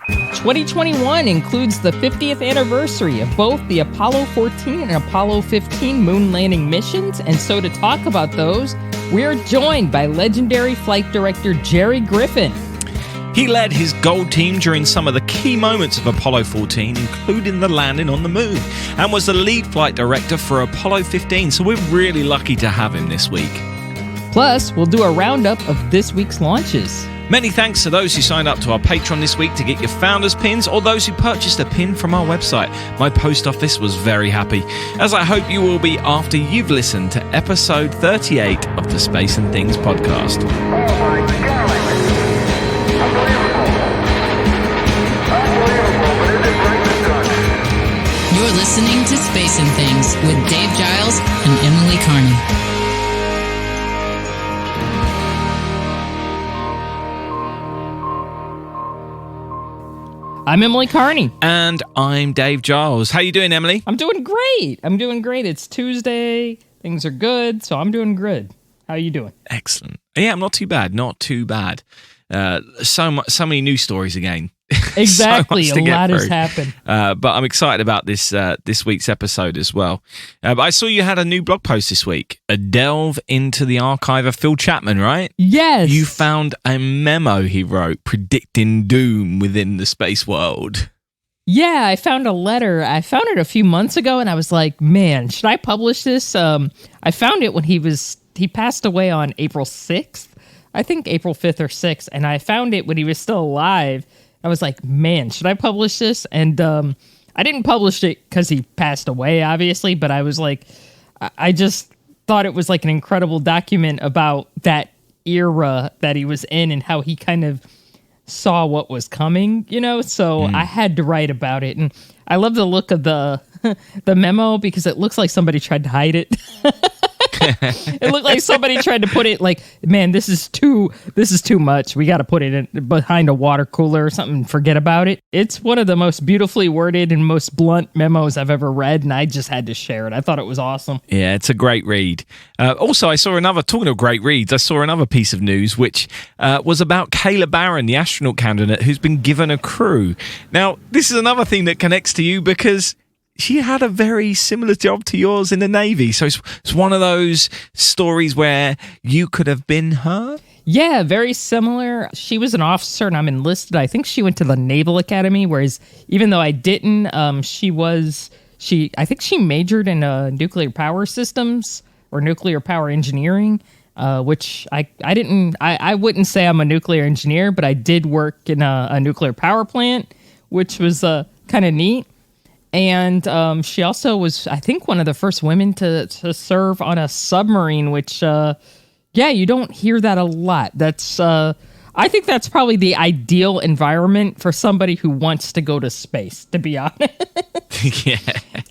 2021 includes the 50th anniversary of both the Apollo 14 and Apollo 15 moon landing missions, and so to talk about those, we're joined by legendary flight director Gerry Griffin. He led his gold team during some of the key moments of Apollo 14, including the landing on the moon, and was the lead flight director for Apollo 15, so we're really lucky to have him this week. Plus, we'll do a roundup of this week's launches. Many thanks to those who signed up to our Patreon this week to get your founders pins, or those who purchased a pin from our website. My post office was very happy, as I hope you will be after you've listened to episode 38 of the Space and Things podcast. Oh my God! Unbelievable! But it is right this time. You're listening to Space and Things with Dave Giles and Emily Carney. I'm Emily Carney. And I'm Dave Giles. How you doing, Emily? I'm doing great. It's Tuesday. Things are good, so I'm doing good. How are you doing? Excellent. Yeah, I'm not too bad. So many news stories again. Exactly. So a lot has happened. But I'm excited about this week's episode as well. But I saw you had a new blog post this week, a delve into the archive of Phil Chapman, right? Yes. You found a memo he wrote predicting doom within the space world. Yeah, I found a letter. I found it a few months ago, and I was like, man, should I publish this? I found it when he passed away on April 6th. I think April 5th or 6th, and I found it when he was still alive. I was like, man, should I publish this? And I didn't publish it because he passed away, obviously, but I was like, I just thought it was like an incredible document about that era that he was in and how he kind of saw what was coming, so I had to write about it. And I love the look of the memo because it looks like somebody tried to hide it. It looked like somebody tried to put it like, man, this is too much. We got to put it in behind a water cooler or something and forget about it. It's one of the most beautifully worded and most blunt memos I've ever read, and I just had to share it. I thought it was awesome. Yeah, it's a great read. Also, talking of great reads, I saw another piece of news, which was about Kayla Barron, the astronaut candidate who's been given a crew. Now, this is another thing that connects to you because she had a very similar job to yours in the Navy. So it's one of those stories where you could have been her. Yeah, very similar. She was an officer and I'm enlisted. I think she went to the Naval Academy, whereas even though I didn't, I think she majored in nuclear power systems or nuclear power engineering, which I didn't. I wouldn't say I'm a nuclear engineer, but I did work in a nuclear power plant, which was kind of neat. And she also was, I think, one of the first women to serve on a submarine, which, you don't hear that a lot. That's, I think that's probably the ideal environment for somebody who wants to go to space, to be honest. Yeah.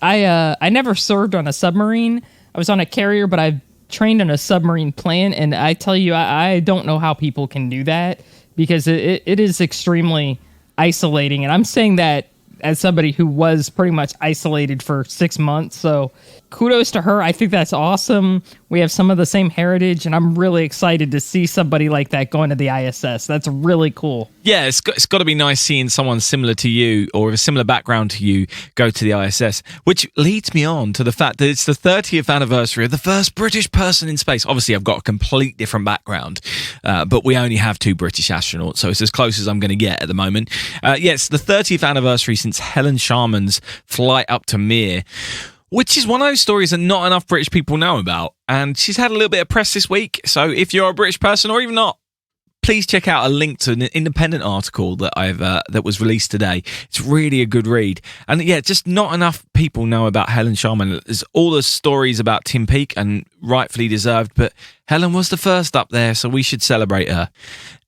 I never served on a submarine. I was on a carrier, but I've trained on a submarine plant. And I tell you, I don't know how people can do that because it is extremely isolating. And I'm saying that as somebody who was pretty much isolated for 6 months. So kudos to her. I think that's awesome. We have some of the same heritage, and I'm really excited to see somebody like that going to the ISS. That's really cool. Yeah, it's got to be nice seeing someone similar to you or with a similar background to you go to the ISS, which leads me on to the fact that it's the 30th anniversary of the first British person in space. Obviously, I've got a complete different background, but we only have 2 British astronauts, so it's as close as I'm going to get at the moment. It's the 30th anniversary since Helen Sharman's flight up to Mir, which is one of those stories that not enough British people know about. And she's had a little bit of press this week, so if you're a British person or even not, please check out a link to an independent article that that was released today. It's really a good read. And yeah, just not enough people know about Helen Sharman. There's all the stories about Tim Peake, and rightfully deserved, but Helen was the first up there, so we should celebrate her.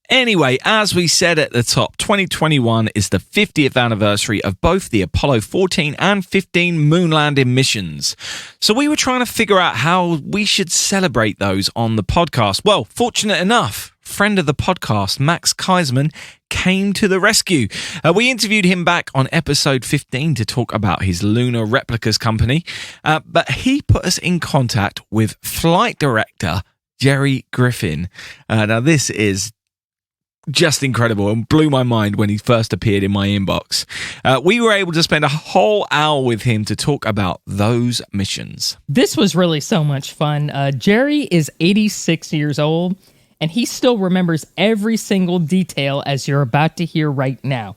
Anyway, as we said at the top, 2021 is the 50th anniversary of both the Apollo 14 and 15 moon landing missions. So we were trying to figure out how we should celebrate those on the podcast. Well, fortunate enough, friend of the podcast, Max Kaiserman, came to the rescue. We interviewed him back on episode 15 to talk about his Lunar Replicas company, but he put us in contact with flight director Gerry Griffin. Now, this is just incredible and blew my mind when he first appeared in my inbox. We were able to spend a whole hour with him to talk about those missions. This was really so much fun. Gerry is 86 years old, and he still remembers every single detail as you're about to hear right now.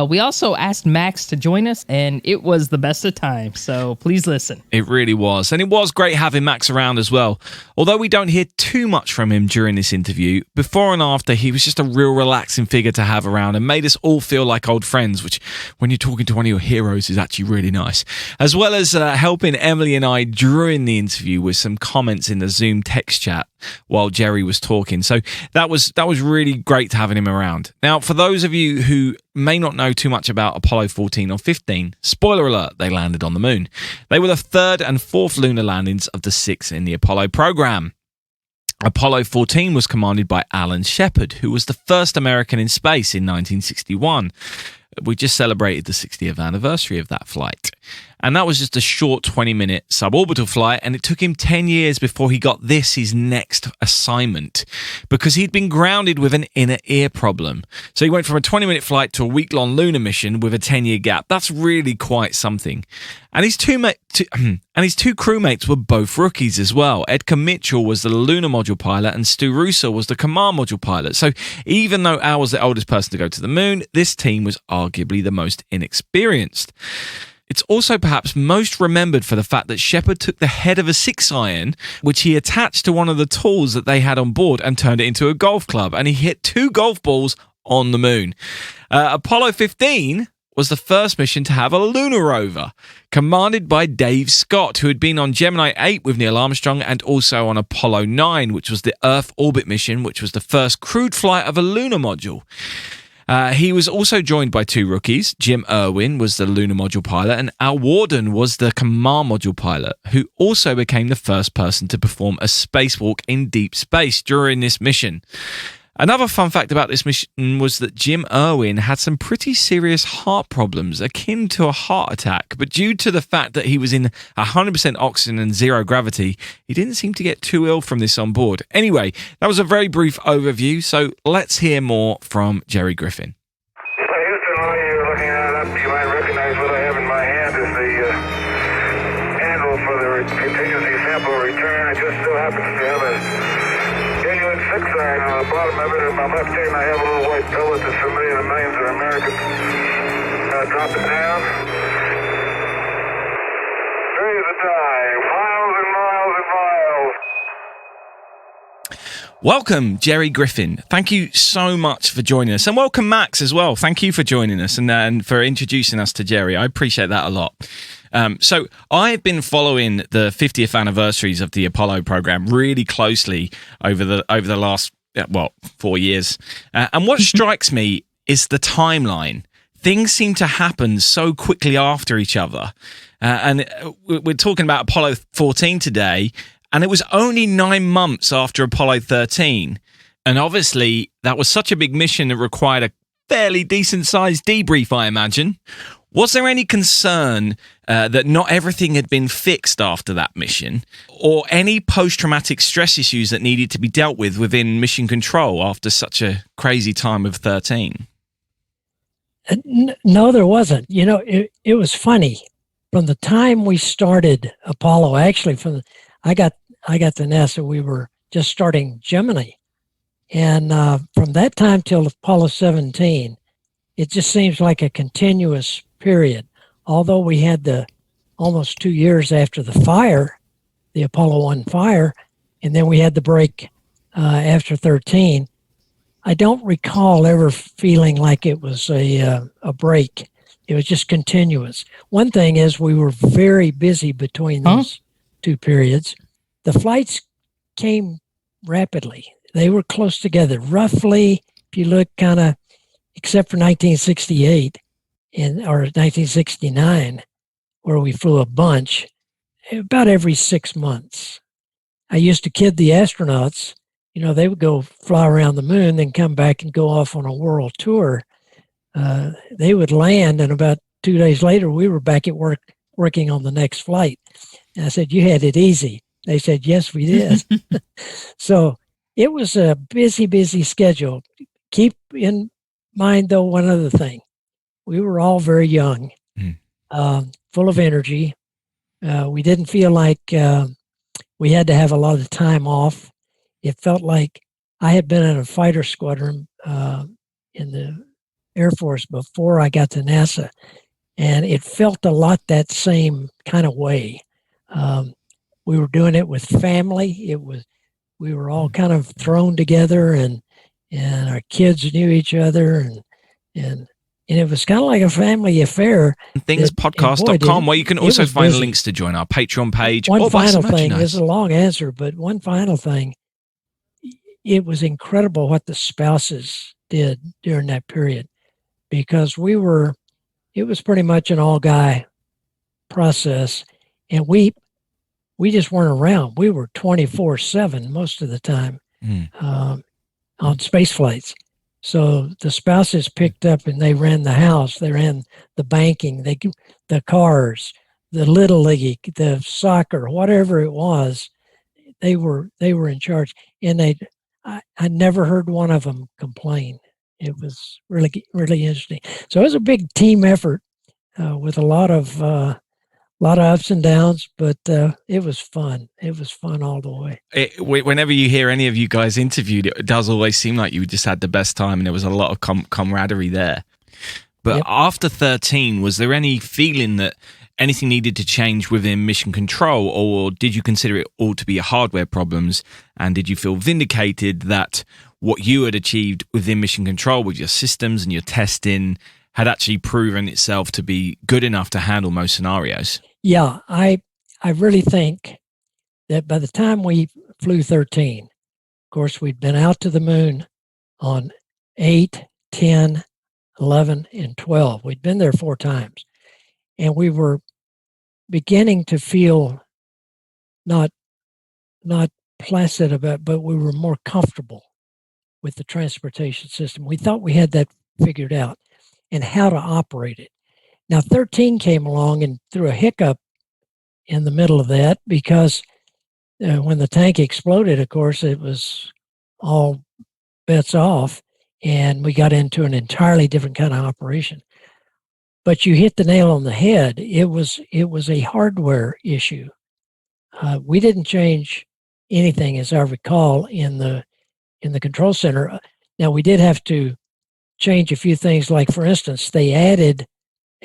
We also asked Max to join us, and it was the best of times, so please listen. It really was, and it was great having Max around as well. Although we don't hear too much from him during this interview, before and after, he was just a real relaxing figure to have around and made us all feel like old friends, which, when you're talking to one of your heroes, is actually really nice. As well as helping Emily and I during the interview with some comments in the Zoom text chat while Gerry was talking. So that was really great having him around. Now, for those of you who may not know too much about Apollo 14 or 15, spoiler alert, they landed on the moon. They were the third and fourth lunar landings of the 6 in the Apollo program. Apollo 14 was commanded by Alan Shepard, who was the first American in space in 1961. We just celebrated the 60th anniversary of that flight. And that was just a short 20-minute suborbital flight, and it took him 10 years before he got his next assignment, because he'd been grounded with an inner ear problem. So he went from a 20-minute flight to a week-long lunar mission with a 10-year gap. That's really quite something. And his two crewmates were both rookies as well. Edgar Mitchell was the lunar module pilot, and Stu Russo was the command module pilot. So even though Al was the oldest person to go to the moon, this team was arguably the most inexperienced. It's also perhaps most remembered for the fact that Shepard took the head of a 6-iron, which he attached to one of the tools that they had on board, and turned it into a golf club, and he hit 2 golf balls on the moon. Apollo 15 was the first mission to have a lunar rover, commanded by Dave Scott, who had been on Gemini 8 with Neil Armstrong, and also on Apollo 9, which was the Earth orbit mission, which was the first crewed flight of a lunar module. He was also joined by 2 rookies. Jim Irwin was the lunar module pilot, and Al Warden was the command module pilot, who also became the first person to perform a spacewalk in deep space during this mission. Another fun fact about this mission was that Jim Irwin had some pretty serious heart problems akin to a heart attack, but due to the fact that he was in 100% oxygen and 0 gravity, he didn't seem to get too ill from this on board. Anyway, that was a very brief overview, so let's hear more from Gerry Griffin. Houston, while you're looking that up, you might recognize what I have in my hand is the handle for the contingency sample return. It just so happens to have a genuine 6-iron on the bottom of it. In my left hand, I have a little white pellet that's familiar to millions of Americans. Drop it down. Ready to die. Miles and miles and miles. Welcome, Gerry Griffin. Thank you so much for joining us. And welcome, Max, as well. Thank you for joining us and for introducing us to Gerry. I appreciate that a lot. So I've been following the 50th anniversaries of the Apollo program really closely over the last 4 years. And what strikes me is the timeline. Things seem to happen so quickly after each other. And we're talking about Apollo 14 today, and it was only 9 months after Apollo 13. And obviously, that was such a big mission that required a fairly decent-sized debrief, I imagine. Was there any concern that not everything had been fixed after that mission, or any post-traumatic stress issues that needed to be dealt with within mission control after such a crazy time of 13? No, there wasn't. You know, it was funny. From the time we started Apollo, actually, I got to NASA, we were just starting Gemini. And from that time till Apollo 17, it just seems like a continuous period. Although we had the almost 2 years after the fire, the Apollo 1 fire, and then we had the break after 13, I don't recall ever feeling like it was a break. It was just continuous. One thing is we were very busy between those 2 periods. The flights came rapidly. They were close together. Roughly, if you look kind of, except for 1968 or 1969, where we flew a bunch, about every 6 months. I used to kid the astronauts. You know, they would go fly around the moon, then come back and go off on a world tour. They would land, and about 2 days later, we were back at work working on the next flight. And I said, "You had it easy." They said, "Yes, we did." So it was a busy schedule. keep in mind, though, one other thing. We were all very young, full of energy. We didn't feel like we had to have a lot of time off. It felt like I had been in a fighter squadron in the Air Force before I got to NASA, and it felt a lot that same kind of way. We were doing it with family. We were all kind of thrown together, and our kids knew each other, and it was kind of like a family affair. Thingspodcast.com, where you can also find links to join our Patreon page. One final thing, this is a long answer, but one final thing, it was incredible what the spouses did during that period, because it was pretty much an all-guy process, and we just weren't around. We were 24/7 most of the time on space flights. So the spouses picked up and they ran the house, they ran the banking, the cars, the little league, the soccer, whatever it was. They were in charge, and I never heard one of them complain. It was really, really interesting. So it was a big team effort with a lot of ups and downs, but it was fun. It was fun all the way. Whenever you hear any of you guys interviewed, it does always seem like you just had the best time, and there was a lot of camaraderie there. But after 13, was there any feeling that anything needed to change within mission control, or did you consider it all to be hardware problems? And did you feel vindicated that what you had achieved within mission control with your systems and your testing had actually proven itself to be good enough to handle most scenarios? Yeah, I really think that by the time we flew 13, of course, we'd been out to the moon on 8, 10, 11, and 12. We'd been there 4 times. And we were beginning to feel not placid about, but we were more comfortable with the transportation system. We thought we had that figured out and how to operate it. Now, 13 came along and threw a hiccup in the middle of that, because when the tank exploded, of course, it was all bets off, and we got into an entirely different kind of operation. But you hit the nail on the head. It was a hardware issue. We didn't change anything, as I recall, in the control center. Now, we did have to change a few things. Like, for instance, they added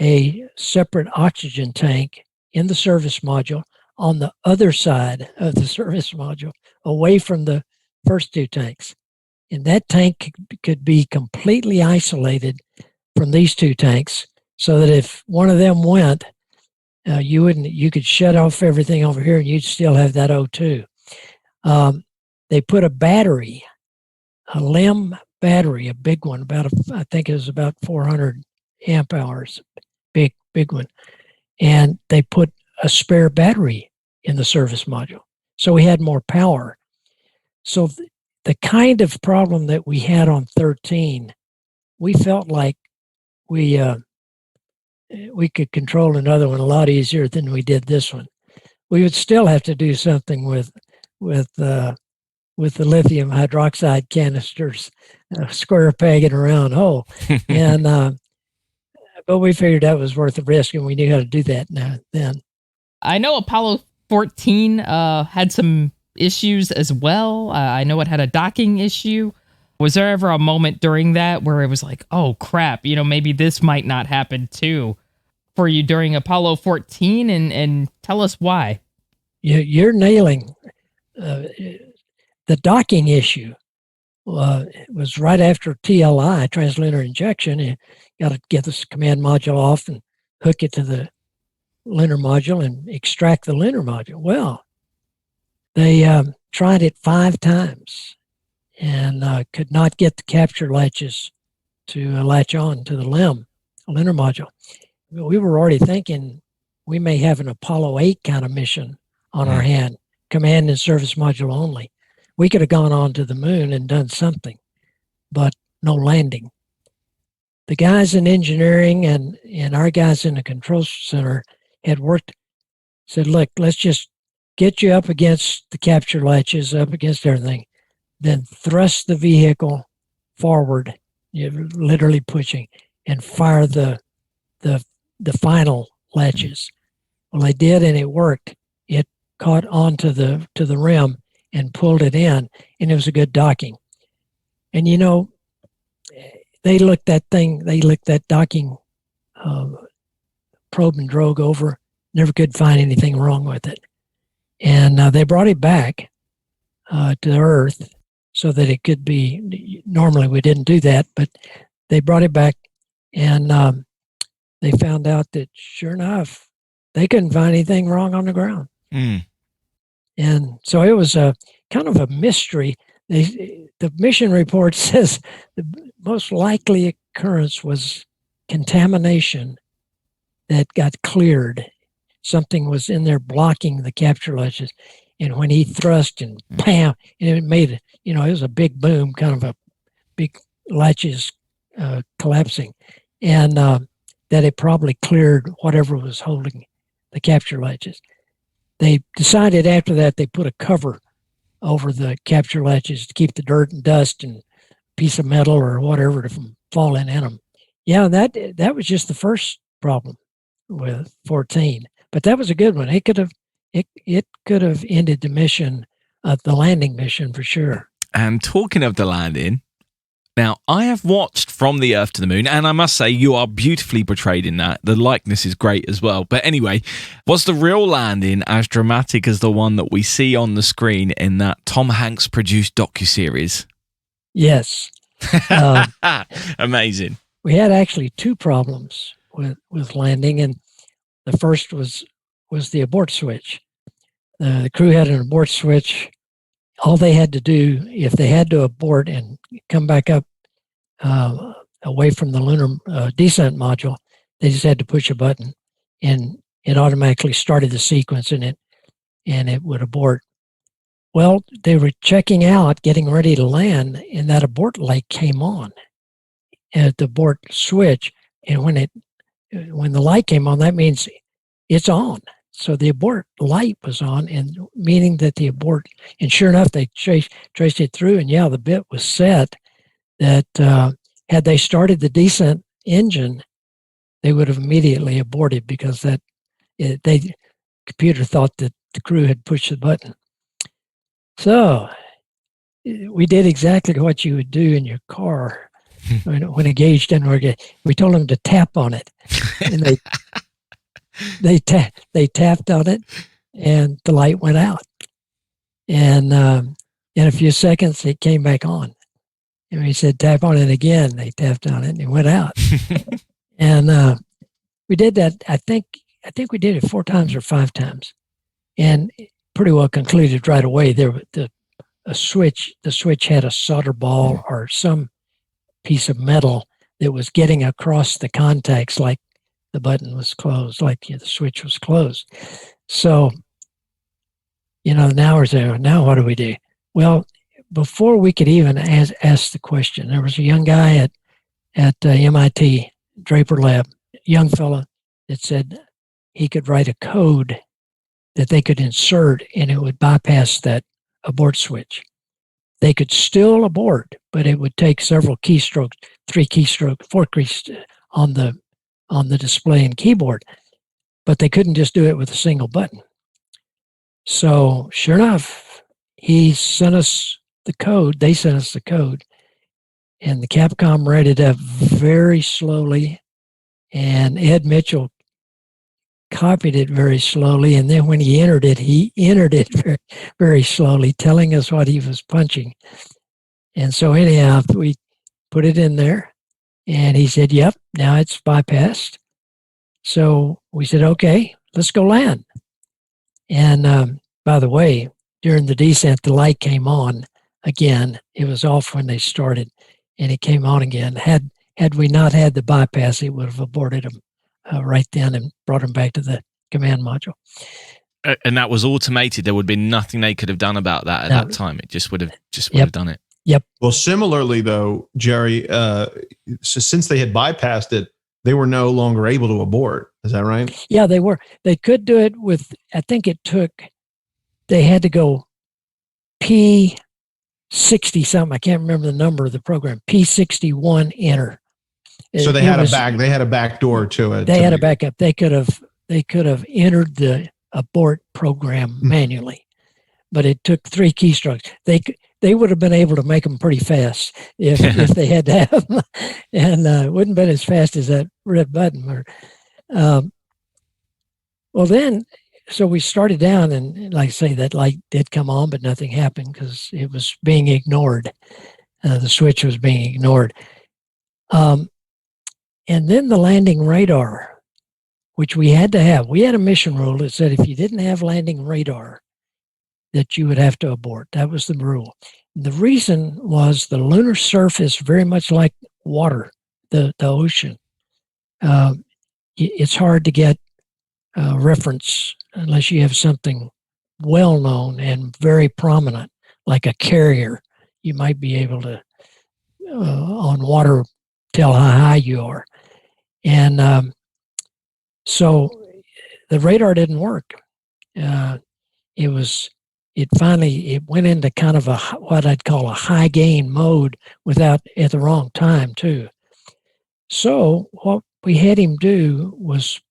a separate oxygen tank in the service module on the other side of the service module, away from the first 2 tanks. And that tank could be completely isolated from these 2 tanks, so that if one of them went, you could shut off everything over here and you'd still have that O2. They put a battery, a LEM battery, a big one, I think it was about 400 amp hours, big one. And they put a spare battery in the service module, so we had more power. So the kind of problem that we had on 13, we felt like we could control another one a lot easier than we did this one. We would still have to do something with the lithium hydroxide canisters, square peg in a round hole, and but we figured that was worth the risk, and we knew how to do that then. I know Apollo 14 had some issues as well. I know it had a docking issue. Was there ever a moment during that where it was like, oh crap, maybe this might not happen too for you during Apollo 14, and tell us why? You're nailing the docking issue. It was right after TLI, translunar injection. You got to get this command module off and hook it to the lunar module and extract the lunar module. Well, they tried it 5 times and could not get the capture latches to latch on to the lunar module. We were already thinking we may have an Apollo 8 kind of mission on our hand, command and service module only. We could have gone on to the moon and done something, but no landing. The guys in engineering and our guys in the control center had said, look, let's just get you up against the capture latches, up against everything, then thrust the vehicle forward, literally pushing, and fire the final latches. Well, they did, and it worked. It caught onto the rim and pulled it in, and it was a good docking. And they looked that docking probe and drogue over, never could find anything wrong with it. And they brought it back to Earth so that it could be, normally we didn't do that, but they brought it back, and they found out that sure enough, they couldn't find anything wrong on the ground. Mm. And so it was a kind of a mystery. The mission report says the most likely occurrence was contamination that got cleared. Something was in there blocking the capture latches. And when he thrust and bam, and it made, it was a big boom, kind of a big latches collapsing. And that it probably cleared whatever was holding the capture latches. They decided after that they put a cover over the capture latches to keep the dirt and dust and piece of metal or whatever from falling in them. Yeah, that was just the first problem with 14, but that was a good one. It could have ended the mission, the landing mission for sure. And talking of the landing, now I have watched From the Earth to the Moon, and I must say you are beautifully portrayed in that. The likeness is great as well. But anyway, was the real landing as dramatic as the one that we see on the screen in that Tom Hanks produced docuseries? Yes. Amazing. We had actually two problems with landing, and the first was the abort switch. The crew had an abort switch. All they had to do, if they had to abort and come back up away from the lunar descent module, they just had to push a button, and it automatically started the sequence, and it would abort. Well, they were checking out, getting ready to land, and that abort light came on at the abort switch. And when the light came on, that means it's on. So the abort light was on, and meaning that the abort, and sure enough, they traced it through, and yeah, the bit was set that had they started the descent engine, they would have immediately aborted because the computer thought that the crew had pushed the button. So we did exactly what you would do in your car when a gauge didn't work. We told them to tap on it, and they tapped on it, and the light went out. And in a few seconds, it came back on. And we said, tap on it again. They tapped on it, and it went out. And we did that. I think we did it 4 times or 5 times, and pretty well concluded right away. The switch had a solder ball or some piece of metal that was getting across the contacts, like the button was closed, like the switch was closed. So, now what do we do? Well, before we could even ask the question, there was a young guy at MIT Draper Lab, young fella, that said he could write a code that they could insert, and it would bypass that abort switch. They could still abort, but it would take several keystrokes, 3 keystrokes, 4 keystrokes on the display and keyboard, but they couldn't just do it with a single button. So sure enough, he sent us the code. They sent us the code, and the Capcom read it up very slowly, and Ed Mitchell copied it very slowly, and then when he entered it very, very slowly, telling us what he was punching. And so anyhow, we put it in there, and he said, yep, now it's bypassed. So we said, okay, let's go land. And by the way, during the descent, the light came on again. It was off when they started, and it came on again. Had we not had the bypass, it would have aborted them right then and brought them back to the command module. And that was automated. There would be nothing they could have done about that at that time. It just would have done it. Yep. Well, similarly though, Gerry, so since they had bypassed it, they were no longer able to abort. Is that right? Yeah, they were. They could do it with, I think they had to go P 60 something. I can't remember the number of the program. P61 enter. So they had a back door to it. They had a backup. They could have entered the abort program manually, but it took 3 keystrokes. They would have been able to make them pretty fast if they had to have them, and it wouldn't have been as fast as that red button. Well, then, so we started down, and like I say, that light did come on, but nothing happened because it was being ignored. The switch was being ignored. And then the landing radar, which we had to have. We had a mission rule that said if you didn't have landing radar, that you would have to abort. That was the rule. The reason was the lunar surface very much like water, the ocean. It's hard to get reference unless you have something well known and very prominent, like a carrier. You might be able to, on water, tell how high you are. And so the radar didn't work. It went into kind of what I'd call a high gain mode at the wrong time too. So what we had him do was,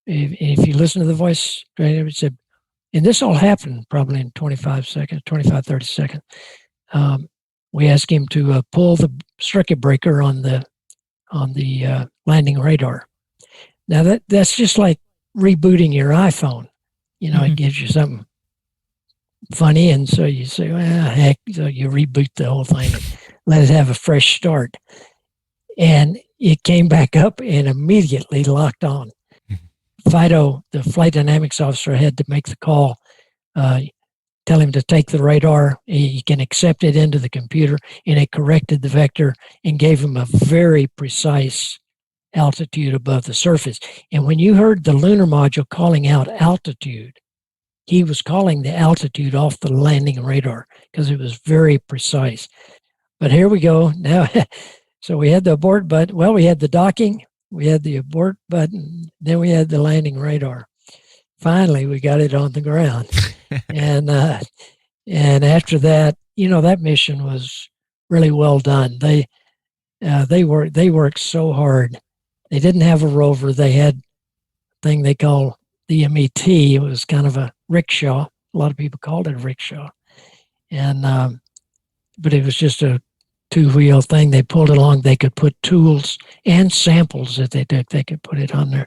if you listen to the voice, it said, and this all happened probably in 30 seconds. We asked him to pull the circuit breaker on the landing radar. Now that's just like rebooting your iPhone. It gives you something funny, and so you say, well, heck, so you reboot the whole thing and let it have a fresh start. And it came back up and immediately locked on. Fido, the flight dynamics officer, had to make the call, tell him to take the radar. He can accept it into the computer, and it corrected the vector and gave him a very precise altitude above the surface. And when you heard the lunar module calling out altitude, he was calling the altitude off the landing radar because it was very precise. But here we go now. So we had the abort button. Well, we had the docking, we had the abort button, then we had the landing radar. Finally, we got it on the ground. And after that, that mission was really well done. They worked so hard. They didn't have a rover. They had a thing they call the MET. It was kind of a rickshaw. A lot of people called it a rickshaw. And but it was just a 2-wheel thing. They pulled it along. They could put tools and samples that they took. They could put it on there.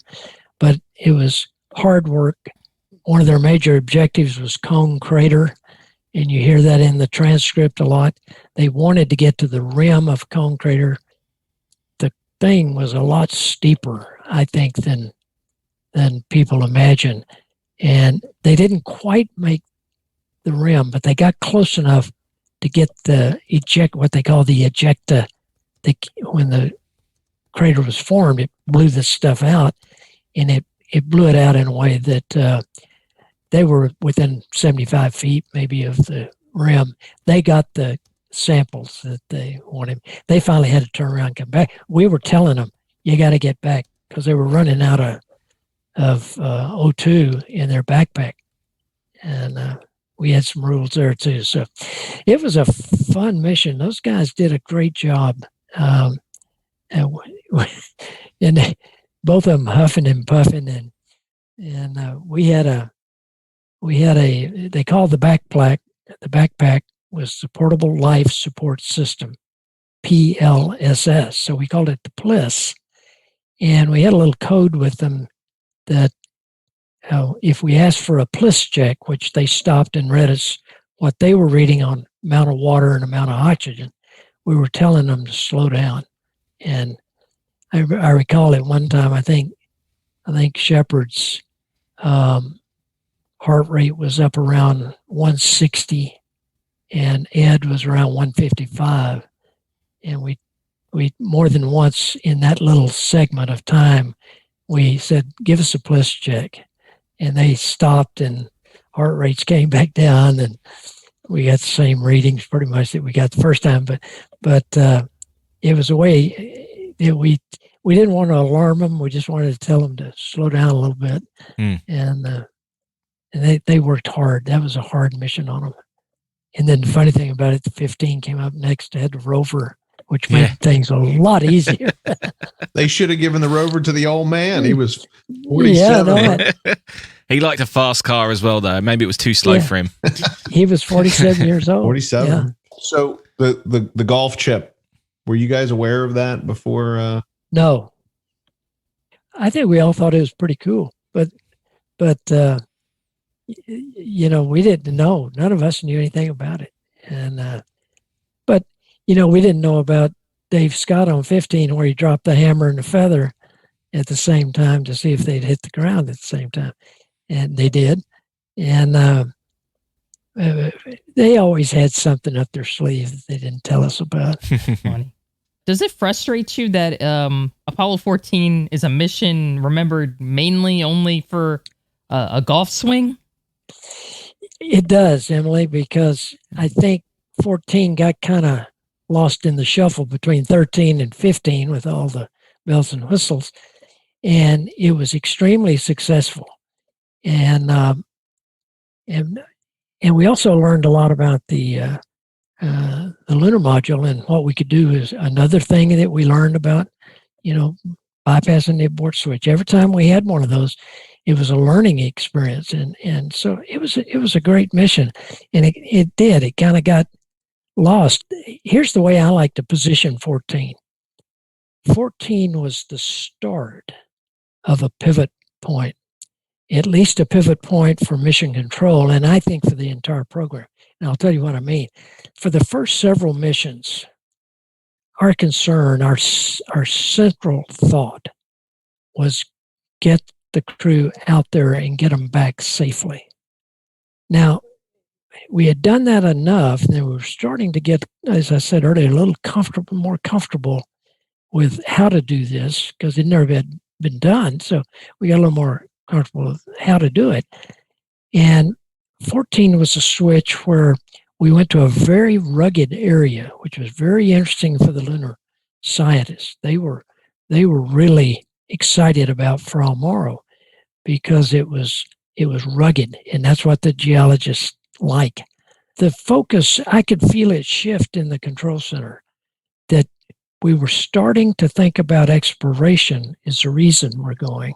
But it was hard work. One of their major objectives was Cone Crater, and you hear that in the transcript a lot. They wanted to get to the rim of Cone Crater. The thing was a lot steeper, I think, than people imagine. And they didn't quite make the rim, but they got close enough to get what they call the ejecta. When the crater was formed, it blew this stuff out, and it blew it out in a way that they were within 75 feet maybe of the rim. They got the samples that they wanted. They finally had to turn around and come back. We were telling them, you got to get back, because they were running out of O2 in their backpack. And we had some rules there too. So it was a fun mission. Those guys did a great job. And both of them huffing and puffing. And we had a, they called the backpack was the Portable Life Support System, PLSS. So we called it the PLIS. And we had a little code with them that if we asked for a PLIS check, which they stopped and read us what they were reading on amount of water and amount of oxygen, we were telling them to slow down. And I recall at one time, I think Shepard's heart rate was up around 160, and Ed was around 155. And we more than once in that little segment of time, we said, give us a PLIS check. And they stopped, and heart rates came back down, and we got the same readings pretty much that we got the first time. But it was a way that we didn't want to alarm them. We just wanted to tell them to slow down a little bit. And they worked hard. That was a hard mission on them. And then the funny thing about it, the 15 came up next, had the rover, which made things a lot easier. They should have given the rover to the old man. He was 47. Yeah, no, He liked a fast car as well, though. Maybe it was too slow for him. he was 47 years old. 47. Yeah. So the golf chip, were you guys aware of that before? No. I think we all thought it was pretty cool, but we didn't know. None of us knew anything about it. And, but, we didn't know about Dave Scott on 15 where he dropped the hammer and the feather at the same time to see if they'd hit the ground at the same time. And they did. And they always had something up their sleeve that they didn't tell us about. Funny. Does it frustrate you that Apollo 14 is a mission remembered mainly only for a golf swing? It does, Emily, because I think 14 got kind of lost in the shuffle between 13 and 15 with all the bells and whistles, and it was extremely successful. And we also learned a lot about the lunar module, and what we could do is another thing that we learned about, bypassing the abort switch. Every time we had one of those, it was a learning experience, and so it was a great mission, and it kind of got lost. Here's the way I like to position 14. 14 was the start of a pivot point, at least a pivot point for mission control, and I think for the entire program. And I'll tell you what I mean. For the first several missions, our concern, our central thought was get the crew out there and get them back safely. Now, we had done that enough, and we were starting to get, as I said earlier, a little more comfortable with how to do this because it never had been done. So we got a little more comfortable with how to do it. And 14 was a switch where we went to a very rugged area, which was very interesting for the lunar scientists. They were really excited about Frau Morrow because it was rugged, and that's what the geologists like. The focus, I could feel it shift in the control center, that we were starting to think about exploration is the reason we're going.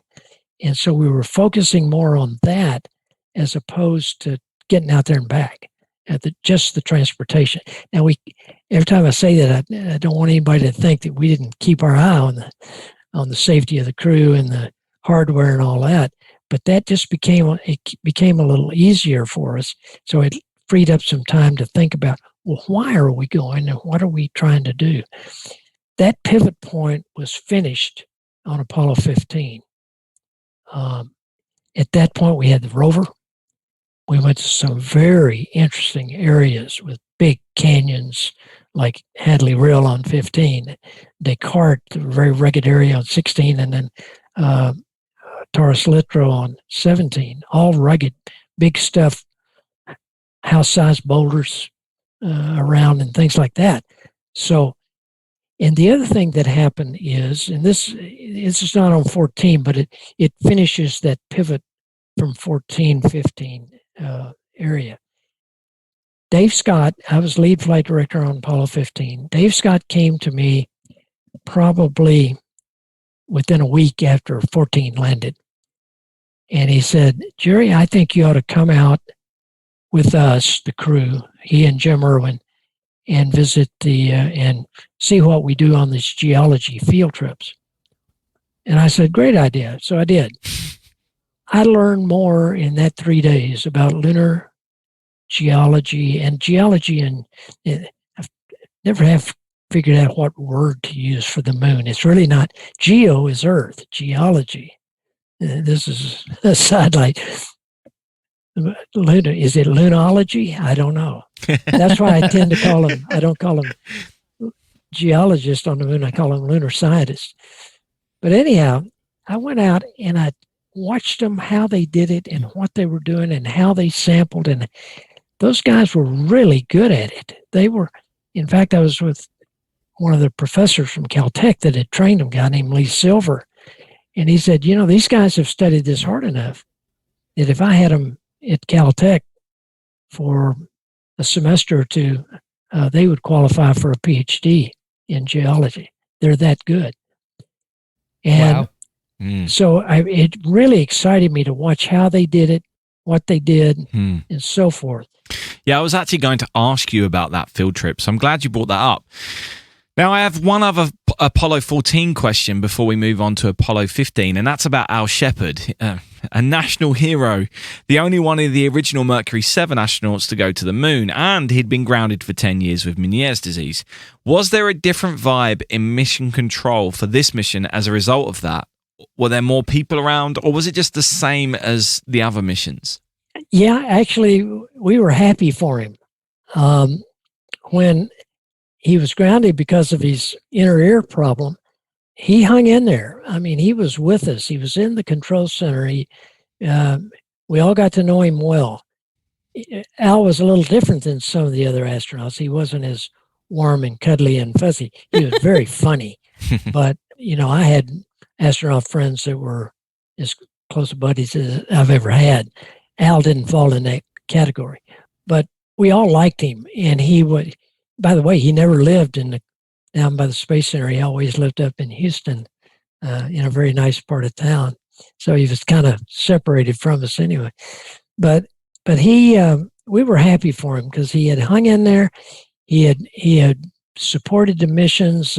And so we were focusing more on that as opposed to getting out there and back at just the transportation. Now, every time I say that, I don't want anybody to think that we didn't keep our eye on the safety of the crew and the hardware and all that. But that just became a little easier for us. So it freed up some time to think about, well, why are we going and what are we trying to do? That pivot point was finished on Apollo 15. At that point, we had the rover. We went to some very interesting areas with big canyons like Hadley Rill on 15, Descartes, a very rugged area on 16, and then Taurus Littrow on 17, all rugged, big stuff, house-sized boulders around and things like that. So, and the other thing that happened is, and this is not on 14, but it finishes that pivot from 14, 15 area. Dave Scott, I was lead flight director on Apollo 15. Dave Scott came to me probably within a week after 14 landed. And he said, Gerry, I think you ought to come out with us, the crew, he and Jim Irwin, and visit and see what we do on these geology field trips. And I said, great idea. So I did. I learned more in that 3 days about lunar geology, and I've never have figured out what word to use for the moon. It's really not, geo is Earth, geology. This is a sidelight. Is it lunology? I don't know. That's why I tend to call them, I don't call them geologists on the moon, I call them lunar scientists. But anyhow, I went out and I watched them, how they did it and what they were doing and how they sampled. And those guys were really good at it. They were, in fact, I was with one of the professors from Caltech that had trained them, a guy named Lee Silver. And he said, these guys have studied this hard enough that if I had them at Caltech for a semester or two, they would qualify for a PhD in geology. They're that good. And so it really excited me to watch how they did it, what they did, and so forth. Yeah, I was actually going to ask you about that field trip, so I'm glad you brought that up. Now, I have one other Apollo 14 question before we move on to Apollo 15, and that's about Al Shepard, a national hero, the only one of the original Mercury 7 astronauts to go to the moon, and he'd been grounded for 10 years with Meniere's disease. Was there a different vibe in mission control for this mission as a result of that? Were there more people around, or was it just the same as the other missions? Yeah, actually, we were happy for him. When he was grounded because of his inner ear problem, he hung in there. I mean, he was with us. He was in the control center. We all got to know him well. Al was a little different than some of the other astronauts. He wasn't as warm and cuddly and fuzzy. He was very funny. But, I had astronaut friends that were as close buddies as I've ever had. Al didn't fall in that category. But we all liked him. And he would... By the way, he never lived down by the Space Center. He always lived up in Houston, in a very nice part of town. So he was kind of separated from us anyway. But we were happy for him because he had hung in there. He had supported the missions.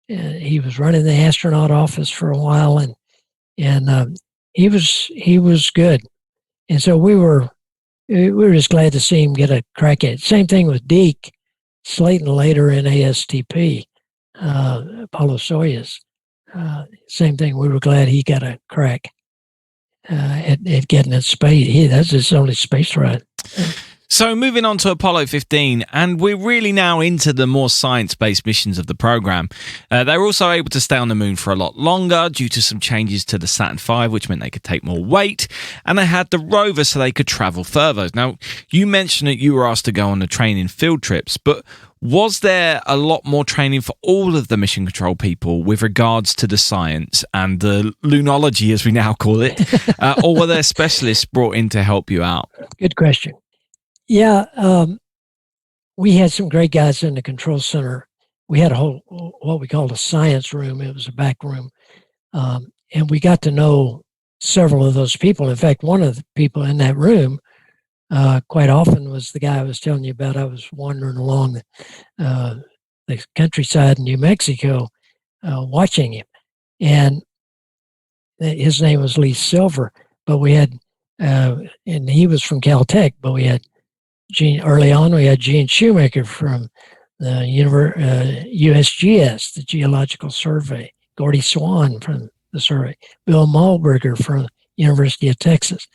He was running the astronaut office for a while, and he was good. And so we were just glad to see him get a crack at it. Same thing with Deke Slayton later in ASTP, Apollo-Soyuz. Same thing. We were glad he got a crack at getting in space. That's his only space ride. So moving on to Apollo 15, and we're really now into the more science-based missions of the program. They were also able to stay on the moon for a lot longer due to some changes to the Saturn V, which meant they could take more weight, and they had the rover so they could travel further. Now, you mentioned that you were asked to go on the training field trips, but was there a lot more training for all of the mission control people with regards to the science and the lunology, as we now call it, or were there specialists brought in to help you out? Good question. Yeah, we had some great guys in the control center. We had a whole, what we called a science room. It was a back room. And we got to know several of those people. In fact, one of the people in that room quite often was the guy I was telling you about. I was wandering along the countryside in New Mexico watching him. And his name was Lee Silver. But we had, and he was from Caltech, but we had early on, we had Gene Shoemaker from the USGS, the Geological Survey, Gordy Swan from the survey, Bill Mahlberger from University of Texas.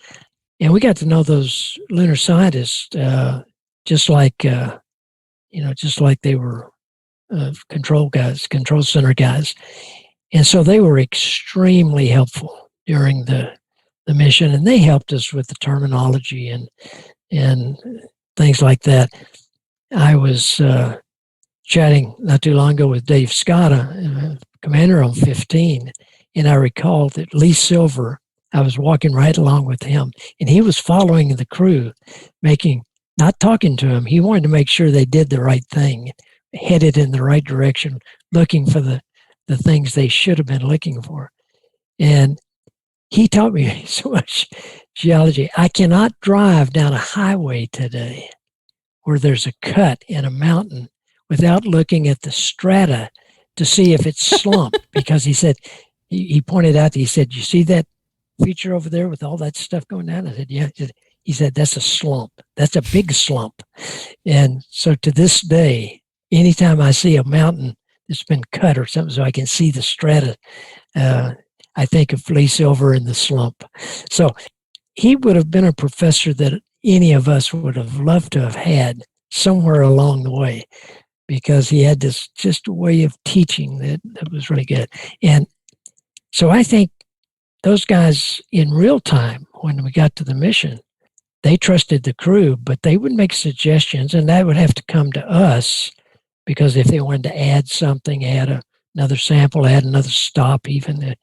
And we got to know those lunar scientists just like they were control center guys. And so they were extremely helpful during the mission, and they helped us with the terminology and things like that. I was chatting not too long ago with Dave Scotta, commander on 15, and I recalled that Lee Silver, I was walking right along with him, and he was following the crew, not talking to him. He wanted to make sure they did the right thing, headed in the right direction, looking for the things they should have been looking for. And he taught me so much geology. I cannot drive down a highway today where there's a cut in a mountain without looking at the strata to see if it's slumped. Because he said, he pointed out, he said, you see that feature over there with all that stuff going down? I said, yeah. He said, that's a slump. That's a big slump. And so to this day, anytime I see a mountain that's been cut or something so I can see the strata, I think of Lee Silver in the slump. So he would have been a professor that any of us would have loved to have had somewhere along the way, because he had this just a way of teaching that was really good. And so I think those guys in real time, when we got to the mission, they trusted the crew, but they would make suggestions, and that would have to come to us, because if they wanted to add something, add another sample, add another stop even,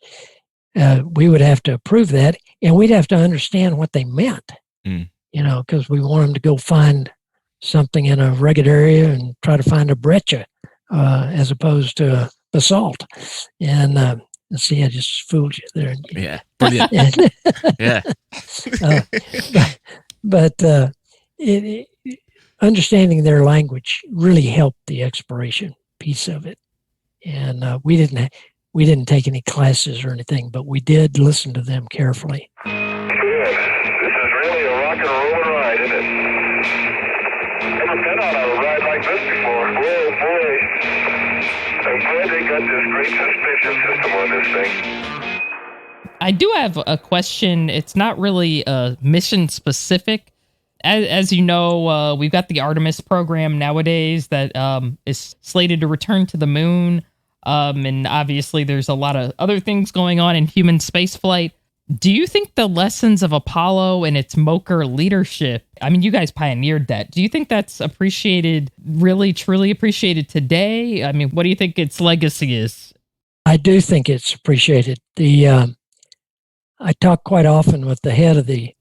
we would have to approve that, and we'd have to understand what they meant, because we want them to go find something in a rugged area and try to find a breccia as opposed to basalt. And see, I just fooled you there. Yeah, brilliant. Yeah. But understanding their language really helped the exploration piece of it. And we didn't take any classes or anything, but we did listen to them carefully. Good. This is really a rock and roll ride, isn't it? Never been on a ride like this before. Whoa, boy. I'm glad they got this great suspension system on this thing. I do have a question. It's not really mission specific. As you know, we've got the Artemis program nowadays that is slated to return to the moon. And obviously there's a lot of other things going on in human spaceflight. Do you think the lessons of Apollo and its MOCR leadership, I mean, you guys pioneered that. Do you think that's appreciated, really, truly appreciated today? I mean, what do you think its legacy is? I do think it's appreciated. I talk quite often with the head of the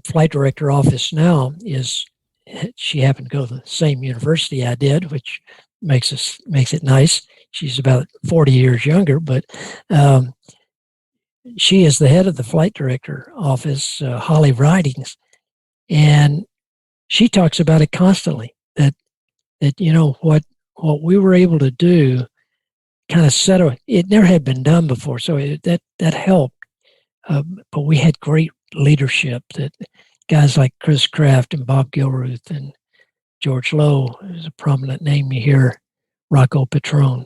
flight director office now. She happened to go to the same university I did, which makes it nice. She's about 40 years younger, but she is the head of the flight director office, Holly Ridings, and she talks about it constantly. That what we were able to do, kind of it never had been done before, so that helped. But we had great leadership. That guys like Chris Kraft and Bob Gilruth and George Lowe is a prominent name you hear. Rocco Petrone.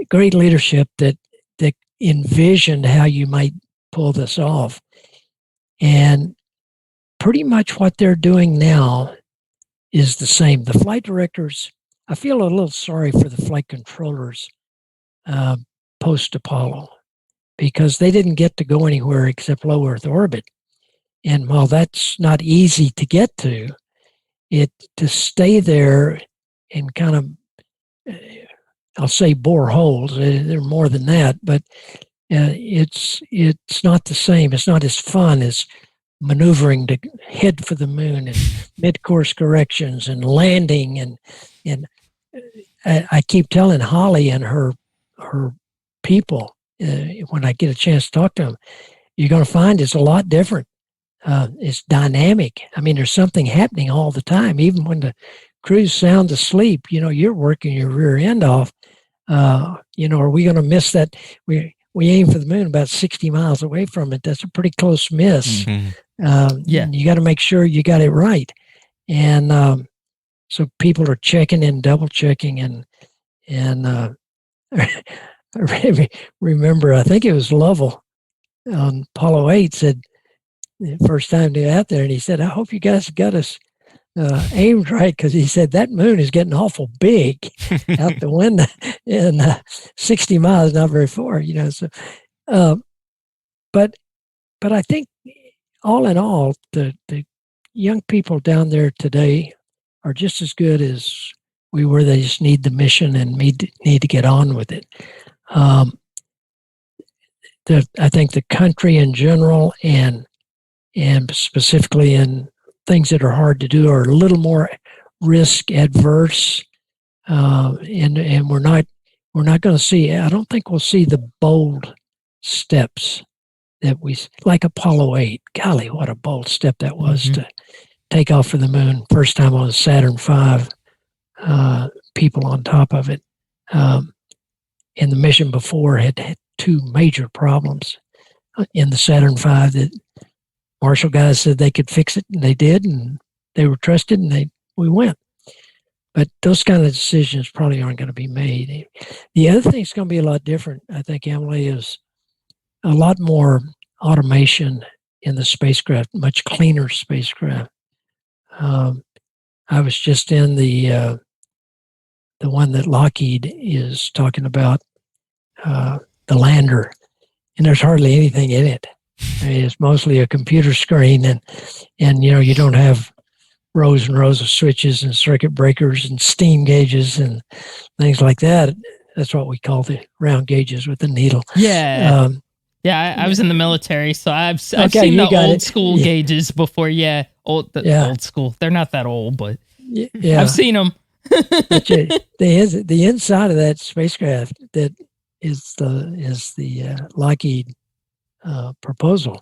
Great leadership that envisioned how you might pull this off. And pretty much what they're doing now is the same. The flight directors, I feel a little sorry for the flight controllers post-Apollo, because they didn't get to go anywhere except low Earth orbit. And while that's not easy to get to stay there and kind of, I'll say bore holes. They're more than that, but it's not the same. It's not as fun as maneuvering to head for the moon and mid-course corrections and landing. And I keep telling Holly and her people when I get a chance to talk to them, you're going to find it's a lot different. It's dynamic. I mean, there's something happening all the time. Even when the crew's sound asleep, you're working your rear end off. Are we going to miss that? We aim for the moon about 60 miles away from it. That's a pretty close miss. Mm-hmm. You got to make sure you got it right. And so people are checking and double checking. And I remember, I think it was Lovell on Apollo 8 said, the first time they were out there, and he said, I hope you guys got us aimed right, because he said that moon is getting awful big out the window, and 60 miles not very far, So, but I think all in all, the young people down there today are just as good as we were. They just need the mission and need to get on with it. I think the country in general and specifically in things that are hard to do are a little more risk adverse, and we're not going to see. I don't think we'll see the bold steps that we like Apollo 8. Golly, what a bold step that was to take off for the moon. First time on Saturn V, people on top of it. And the mission before had two major problems in the Saturn V that Marshall guys said they could fix it, and they did, and they were trusted, and we went. But those kind of decisions probably aren't going to be made. The other thing that's going to be a lot different, I think, Emily, is a lot more automation in the spacecraft, much cleaner spacecraft. I was just in the one that Lockheed is talking about, the lander, and there's hardly anything in it. I mean, it's mostly a computer screen, and you don't have rows and rows of switches and circuit breakers and steam gauges and things like that. That's what we call the round gauges with the needle. Yeah. Yeah, I was in the military, so I've Okay, seen you the got old it. school Yeah. gauges before. Yeah, old Yeah. school. They're not that old, but Yeah. I've seen them. But the inside of that spacecraft that is the Lockheed proposal.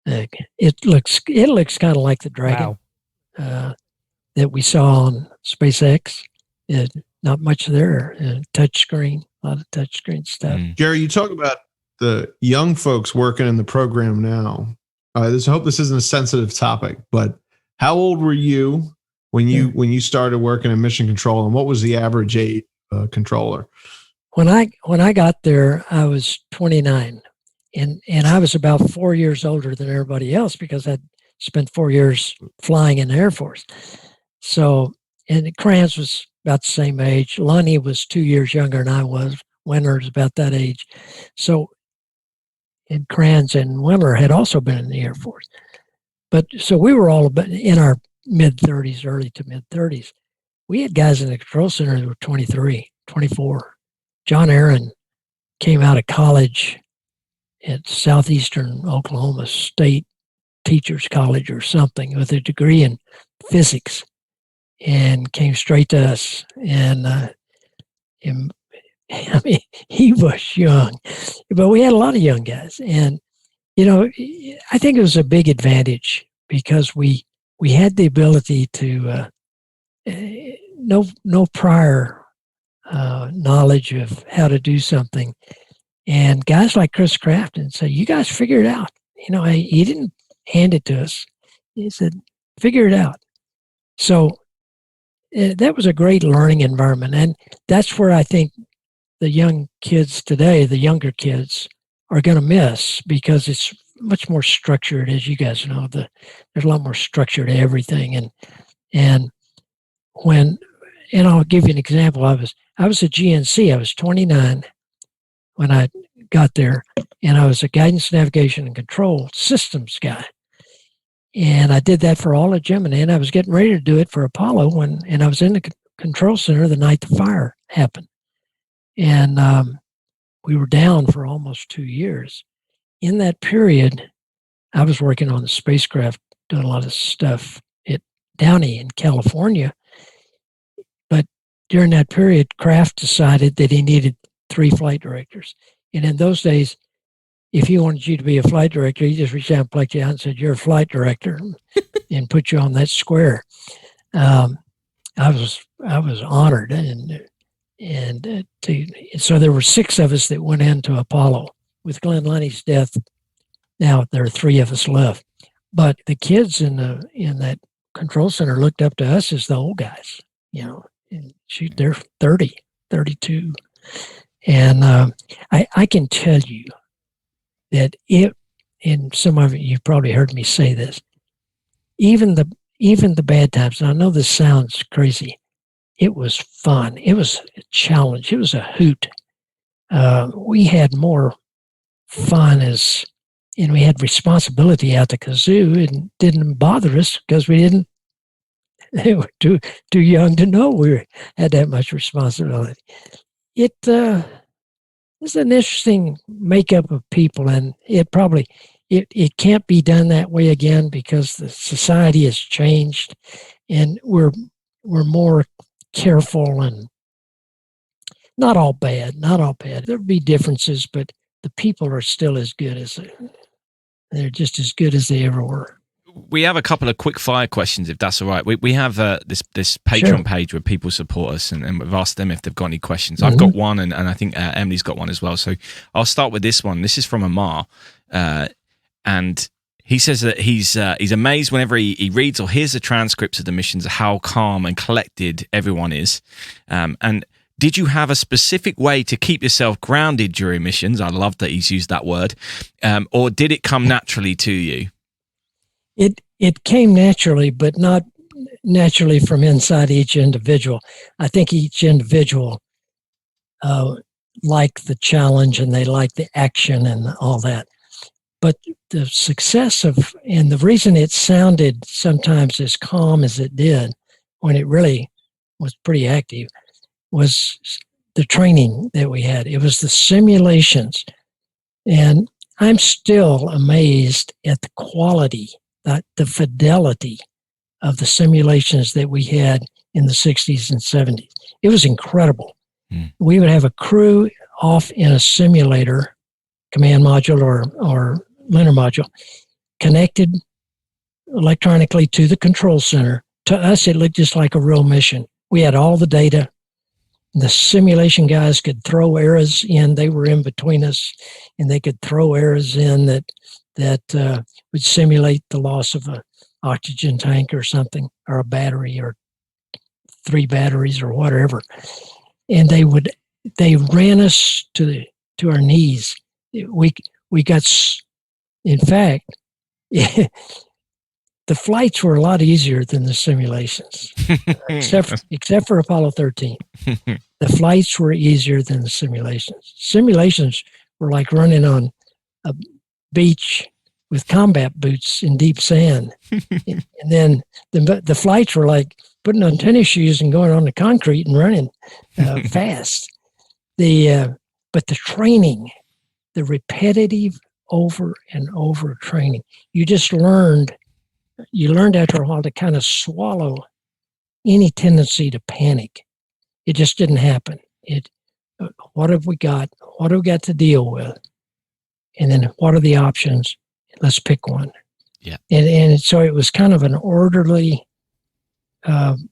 It looks kind of like the Dragon that we saw on SpaceX. Not much there. Touch screen, a lot of touch screen stuff. Gerry, you talk about the young folks working in the program now. I hope this isn't a sensitive topic, but how old were you when you started working in mission control, and what was the average age controller? When I got there, I was 29, and I was about 4 years older than everybody else because I'd spent 4 years flying in the Air Force. So, and Kranz was about the same age. Lonnie was 2 years younger than I was. Winter's about that age. So, and Kranz and Winter had also been in the Air Force. But so we were all about in our mid-30s, early to mid-30s. We had guys in the control center that were 23, 24. John Aaron came out of college at Southeastern Oklahoma State Teachers College or something with a degree in physics and came straight to us. And I mean, he was young, but we had a lot of young guys. And, you know, I think it was a big advantage because we had the ability to no prior knowledge of how to do something. And guys like Chris Crafton said, you guys figure it out. You know, he didn't hand it to us. He said, figure it out. So that was a great learning environment. And that's where I think the young kids today, the younger kids, are going to miss because it's much more structured, as you guys know. There's a lot more structure to everything. And I'll give you an example. I was a GNC. I was 29 when I got there, and I was a guidance, navigation, and control systems guy. And I did that for all of Gemini, and I was getting ready to do it for Apollo and I was in the control center the night the fire happened. And we were down for almost 2 years. In that period, I was working on the spacecraft, doing a lot of stuff at Downey in California. But during that period, Kraft decided that he needed 3 flight directors. And in those days, if he wanted you to be a flight director, he just reached out and plucked you out and said, you're a flight director, and put you on that square. I was honored. So there were 6 of us that went into Apollo. With Glenn Lunny's death, now there are 3 of us left. But the kids in that control center looked up to us as the old guys, you know. And they're 30, 32. And I can tell you that and some of you probably heard me say this, even the bad times, and I know this sounds crazy, it was fun. It was a challenge. It was a hoot. We had more fun and we had responsibility out the kazoo. It didn't bother us because they were too young to know we had that much responsibility. It was an interesting makeup of people, and it can't be done that way again because the society has changed, and we're more careful, and not all bad. There'll be differences, but the people are still as good as they're just as good as they ever were. We have a couple of quick fire questions, if that's all right. We have this Patreon page where people support us, and we've asked them if they've got any questions. I've got one, and I think Emily's got one as well. So I'll start with this one. This is from Amar, and he says that he's amazed whenever he reads or hears the transcripts of the missions, how calm and collected everyone is. And did you have a specific way to keep yourself grounded during missions? I love that he's used that word. Or did it come naturally to you? It came naturally, but not naturally from inside each individual. I think each individual liked the challenge and they liked the action and all that. But the success and the reason it sounded sometimes as calm as it did when it really was pretty active was the training that we had. It was the simulations. And I'm still amazed at the quality, the fidelity of the simulations that we had in the 60s and 70s. It was incredible. We would have a crew off in a simulator, command module or lunar module, connected electronically to the control center. To us, it looked just like a real mission. We had all the data. The simulation guys could throw errors in. They were in between us, and they could throw errors in that would simulate the loss of an oxygen tank or something, or a battery, or 3 batteries, or whatever. And they ran us to our knees. We got, in fact, the flights were a lot easier than the simulations, except for Apollo 13. The flights were easier than the simulations. Simulations were like running on a beach with combat boots in deep sand. And then the flights were like putting on tennis shoes and going on the concrete and running fast. But the training, the repetitive over and over training, you learned after a while to kind of swallow any tendency to panic. It just didn't happen. What have we got? What do we got to deal with? And then what are the options? Let's pick one. Yeah. And so it was kind of an orderly, and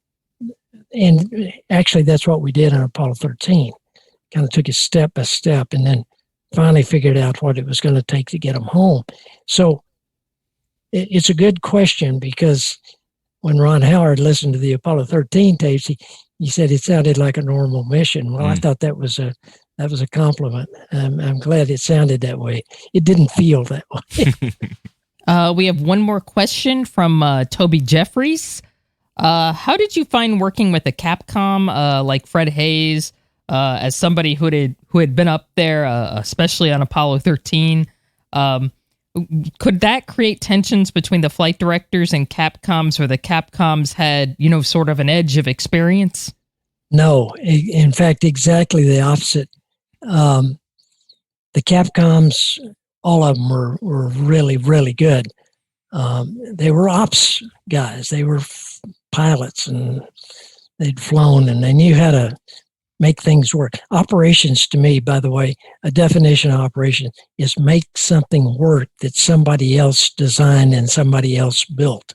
actually that's what we did on Apollo 13. Kind of took it step by step, and then finally figured out what it was going to take to get them home. So it's a good question, because when Ron Howard listened to the Apollo 13 tapes, he said it sounded like a normal mission. Well, I thought that was a compliment. I'm glad it sounded that way. It didn't feel that way. We have one more question from Toby Jeffries. How did you find working with a Capcom like Fred Hayes, as somebody who had been up there, especially on Apollo 13? Could that create tensions between the flight directors and Capcoms, or the Capcoms had, sort of an edge of experience? No, in fact, exactly the opposite. The Capcoms, all of them were really, really good. They were ops guys. They were pilots, and they'd flown, and they knew how to make things work. Operations, to me, by the way, a definition of operation is make something work that somebody else designed and somebody else built.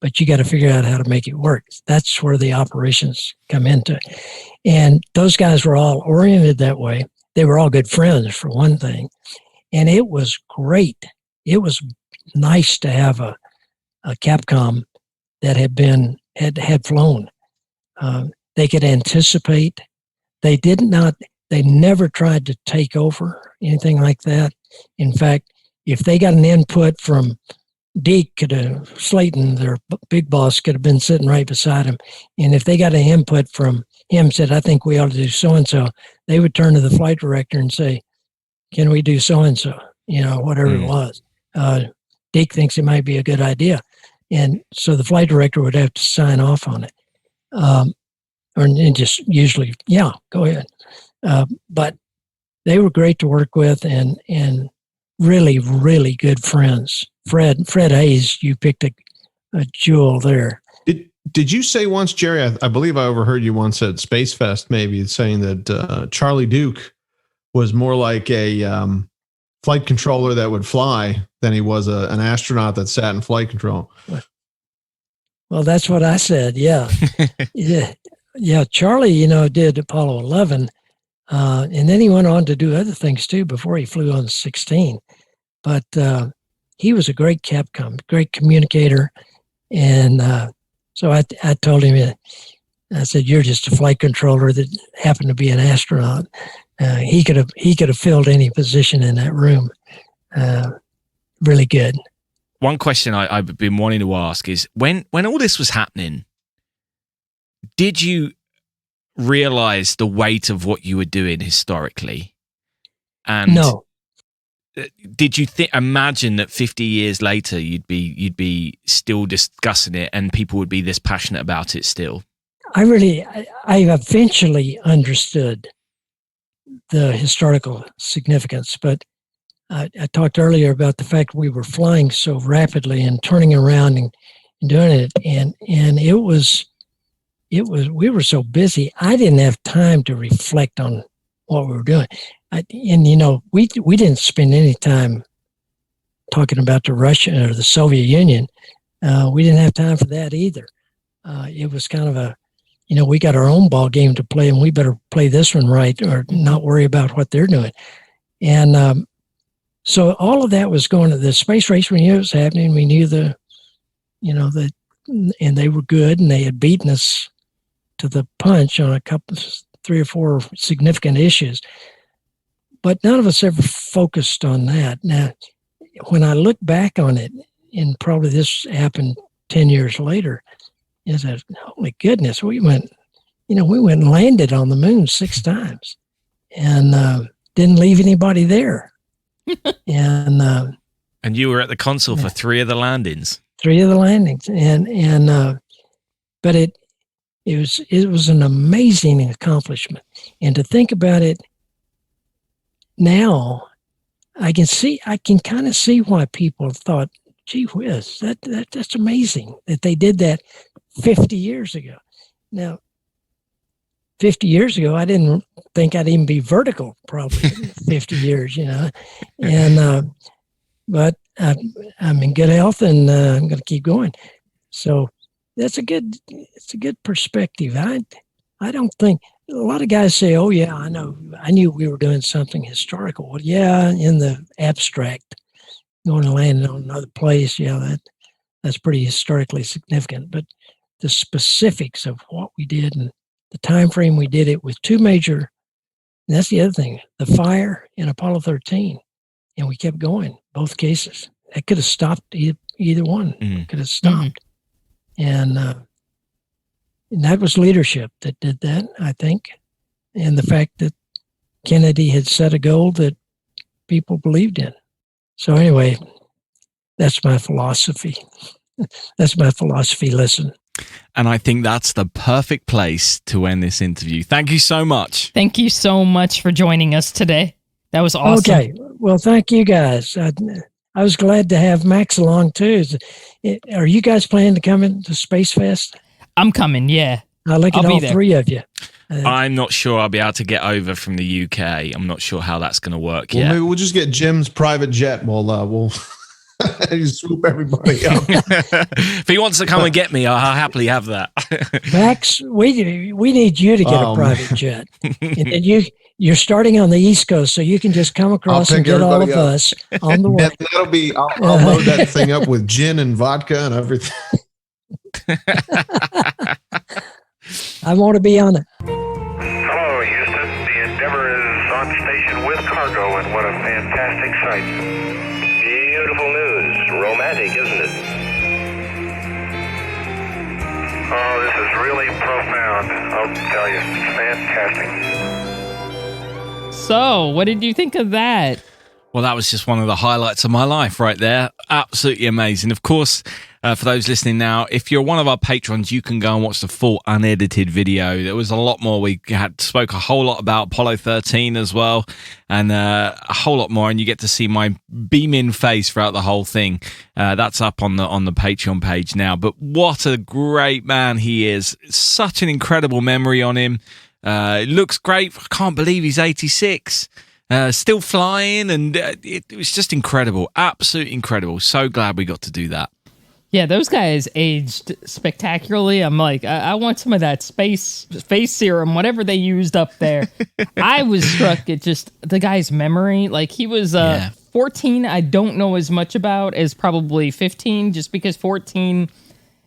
But you got to figure out how to make it work. That's where the operations come into. And those guys were all oriented that way. They were all good friends, for one thing. And it was great. It was nice to have a Capcom that had flown. They could anticipate. They never tried to take over anything like that. In fact, if they got an input from Deke, Slayton, their big boss, could have been sitting right beside him. And if they got an input from him, said, I think we ought to do so-and-so, they would turn to the flight director and say, can we do so-and-so? Whatever it was. Deke thinks it might be a good idea. And so the flight director would have to sign off on it. And just usually, yeah, go ahead. But they were great to work with, and really, really good friends. Fred Hayes, you picked a jewel there. Did you say once, Gerry, I believe I overheard you once at Space Fest, maybe saying that Charlie Duke was more like a flight controller that would fly than he was an astronaut that sat in flight control? Well, that's what I said. Yeah. Yeah, Charlie, did Apollo 11, and then he went on to do other things too before he flew on 16. But he was a great Capcom, great communicator, and so I told him, I said, "You're just a flight controller that happened to be an astronaut." He could have filled any position in that room. Really good. One question I've been wanting to ask is, when all this was happening, did you realize the weight of what you were doing historically? And no. Did you imagine that 50 years later you'd be still discussing it and people would be this passionate about it still? I eventually understood the historical significance, but I talked earlier about the fact we were flying so rapidly and turning around and doing it, and it was we were so busy. I didn't have time to reflect on what we were doing. We didn't spend any time talking about the Russia or the Soviet Union. We didn't have time for that either. It was kind of we got our own ball game to play, and we better play this one right, or not worry about what they're doing. And so all of that was going to the space race. We knew it was happening. We knew and they were good, and they had beaten us to the punch on three or four significant issues. But none of us ever focused on that. Now, when I look back on it, and probably this happened 10 years later, is that, holy goodness, we went and landed on the moon 6 times and didn't leave anybody there. And you were at the console for 3 of the landings. 3 of the landings. But it was an amazing accomplishment. And to think about it now, I can kind of see why people thought, gee whiz, that's amazing that they did that 50 years ago. Now, 50 years ago, I didn't think I'd even be vertical probably 50 years, and but I'm in good health, and I'm going to keep going. So it's a good perspective. I don't think a lot of guys say, oh yeah, I knew we were doing something historical. Well, yeah, in the abstract, going to land on another place, yeah, that's pretty historically significant. But the specifics of what we did and the time frame we did it with 2 major, and that's the other thing, the fire and Apollo 13, and we kept going, both cases. That could have stopped either one. Could have stopped. And that was leadership that did that, I think. And the fact that Kennedy had set a goal that people believed in. So anyway, that's my philosophy. That's my philosophy lesson. And I think that's the perfect place to end this interview. Thank you so much. Thank you so much for joining us today. That was awesome. Okay. Well, thank you guys. I was glad to have Max along too. Are you guys planning to come into Space Fest? I'm coming, yeah. I'll look at all 3 of you. I'm not sure I'll be able to get over from the UK. I'm not sure how that's going to work yet. Maybe we'll just get Jim's private jet. We'll swoop everybody up. If he wants to come and get me, I'll happily have that. Max, we need you to get a private jet. And you're starting on the East Coast, so you can just come across and get all of us on the way. I'll load that thing up with gin and vodka and everything. I want to be on it. Hello, Houston. The Endeavour is on station with cargo, and what a fantastic sight. Beautiful news. Romantic, isn't it? Oh, this is really profound. I'll tell you, it's fantastic. So, what did you think of that? Well, that was just one of the highlights of my life right there. Absolutely amazing. Of course, for those listening now, if you're one of our patrons, you can go and watch the full unedited video. There was a lot more. We spoke a whole lot about Apollo 13 as well, and a whole lot more. And you get to see my beaming face throughout the whole thing. That's up on the Patreon page now. But what a great man he is! Such an incredible memory on him. Looks great. I can't believe he's 86. Still flying, and it was just incredible. Absolutely incredible. So glad we got to do that. Yeah, those guys aged spectacularly. I'm like, I want some of that space serum, whatever they used up there. I was struck at just the guy's memory. Like, he was 14, I don't know as much about as probably 15, just because 14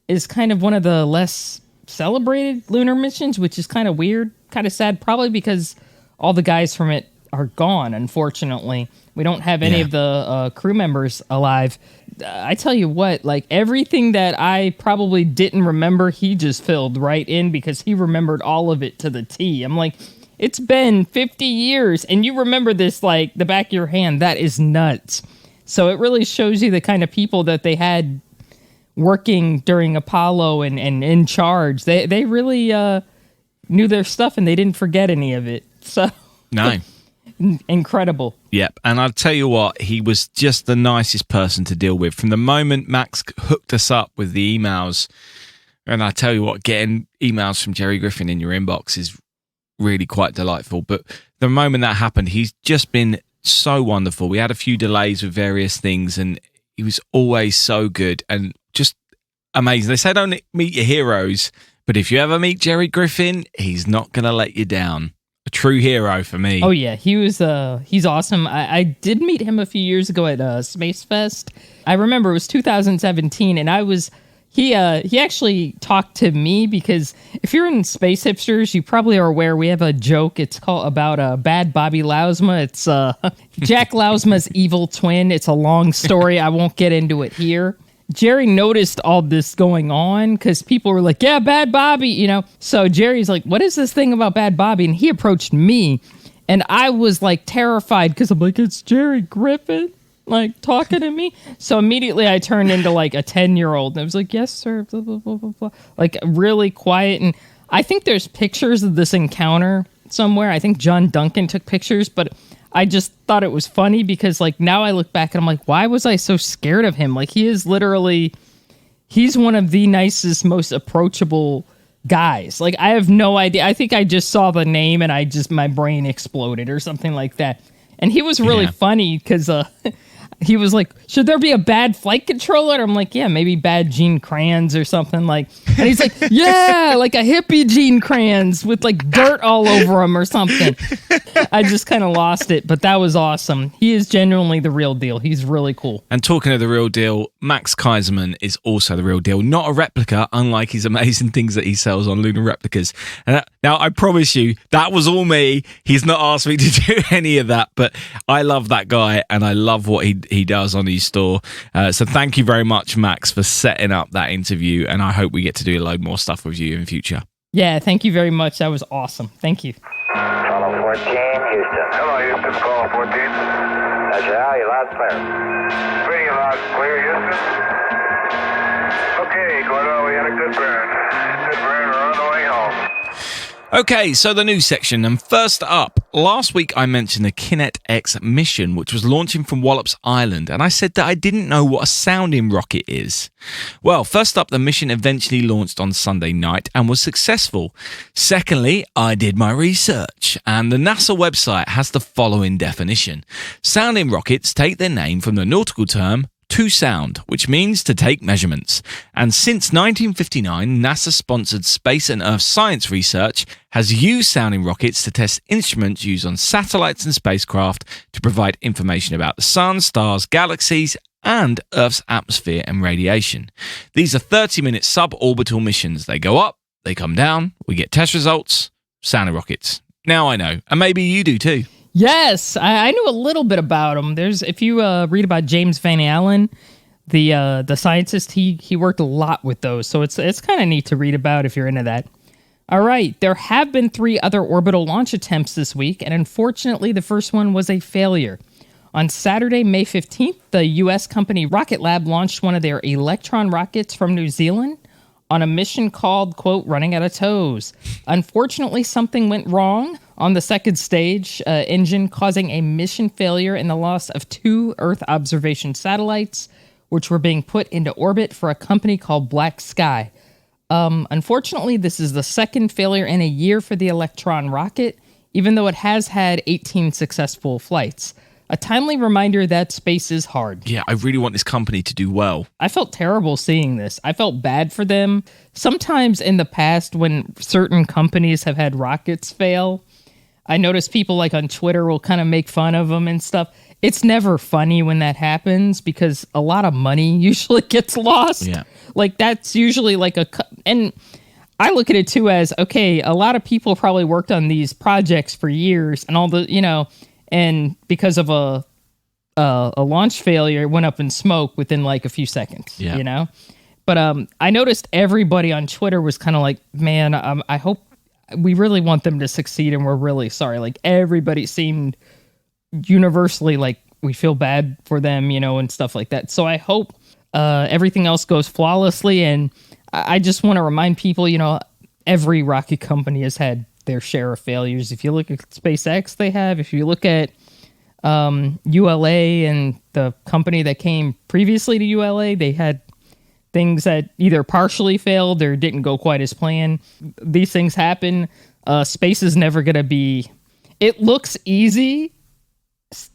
is kind of one of the less celebrated lunar missions, which is kind of weird, kind of sad, probably because all the guys from it are gone, unfortunately. We don't have any of the crew members alive. I tell you what, like, everything that I probably didn't remember, he just filled right in because he remembered all of it to the T. I'm like, it's been 50 years and you remember this like the back of your hand. That is nuts. So it really shows you the kind of people that they had working during Apollo and in charge. They really knew their stuff and they didn't forget any of it. So no. incredible. Yep. And I'll tell you what, he was just the nicest person to deal with. From the moment Max hooked us up with the emails, and I tell you what, getting emails from Gerry Griffin in your inbox is really quite delightful. But the moment that happened, he's just been so wonderful. We had a few delays with various things, and he was always so good and just amazing. They say don't meet your heroes, but if you ever meet Gerry Griffin, he's not going to let you down. A true hero for me. Oh yeah, he's awesome. I did meet him a few years ago at Space Fest. I remember it was 2017, and he actually talked to me because if you're in Space Hipsters, you probably are aware we have a joke. It's called about Bad Bobby Lousma. It's Jack Lousma's evil twin. It's a long story. I won't get into it here. Gerry noticed all this going on because people were like, yeah, Bad Bobby, you know. So Jerry's like, what is this thing about Bad Bobby? And he approached me, and I was like terrified because I'm like, it's Gerry Griffin, like talking to me. So immediately I turned into like a 10-year-old, and I was like, yes, sir, blah, blah, blah, blah, blah. Like really quiet. And I think there's pictures of this encounter somewhere. I think John Duncan took pictures, but I just thought it was funny because like now I look back and I'm like, why was I so scared of him? Like he's one of the nicest, most approachable guys. Like I have no idea. I think I just saw the name and my brain exploded or something like that. And he was really funny because he was like, should there be a bad flight controller? And I'm like, yeah, maybe bad Gene Kranz or something like. And he's like, yeah, like a hippie Gene Kranz with like dirt all over him or something. I just kind of lost it, but that was awesome. He is genuinely the real deal. He's really cool. And talking of the real deal, Max Kaiserman is also the real deal, not a replica, unlike his amazing things that he sells on Lunar Replicas. And now, I promise you, that was all me. He's not asked me to do any of that, but I love that guy, and I love what he does on his store. So thank you very much, Max, for setting up that interview, and I hope we get to do a load more stuff with you in future. Yeah, thank you very much. That was awesome. Thank you. Apollo 14, Houston. Hello, Houston. Apollo 14. Roger, how you loud and clear? Pretty loud and clear, Houston. Okay, Gordo, we had a good burn. Good burn, we're on the way home. Okay, so the news section, and first up, last week I mentioned the Kinet X mission, which was launching from Wallops Island, and I said that I didn't know what a sounding rocket is. Well, first up, the mission eventually launched on Sunday night and was successful. Secondly, I did my research, and the NASA website has the following definition. Sounding rockets take their name from the nautical term to sound, which means to take measurements. And since 1959, NASA-sponsored space and Earth science research has used sounding rockets to test instruments used on satellites and spacecraft to provide information about the sun, stars, galaxies, and Earth's atmosphere and radiation. These are 30-minute suborbital missions. They go up, they come down, we get test results, sounding rockets. Now I know, and maybe you do too. Yes, I knew a little bit about him. If you read about James Van Allen, the scientist, he worked a lot with those, so it's kind of neat to read about if you're into that. All right, there have been 3 other orbital launch attempts this week, and unfortunately, the first one was a failure. On Saturday, May 15th, the U.S. company Rocket Lab launched one of their Electron rockets from New Zealand on a mission called, quote, running out of toes. Unfortunately, something went wrong on the second stage engine, causing a mission failure and the loss of 2 Earth observation satellites, which were being put into orbit for a company called Black Sky. Unfortunately, this is the second failure in a year for the Electron rocket, even though it has had 18 successful flights. A timely reminder that space is hard. Yeah, I really want this company to do well. I felt terrible seeing this. I felt bad for them. Sometimes in the past, when certain companies have had rockets fail, I notice people like on Twitter will kind of make fun of them and stuff. It's never funny when that happens because a lot of money usually gets lost. Yeah. Like that's usually like and I look at it too as, okay, a lot of people probably worked on these projects for years and all the, and because of a launch failure, it went up in smoke within like a few seconds, But I noticed everybody on Twitter was kind of like, man, I hope we really want them to succeed and we're really sorry. Like everybody seemed universally like we feel bad for them, and stuff like that. So I hope everything else goes flawlessly. And I just want to remind people, every rocket company has had their share of failures. If you look at SpaceX, they have. If you look at ULA and the company that came previously to ULA, they had things that either partially failed or didn't go quite as planned. These things happen. Space is never going to be... It looks easy,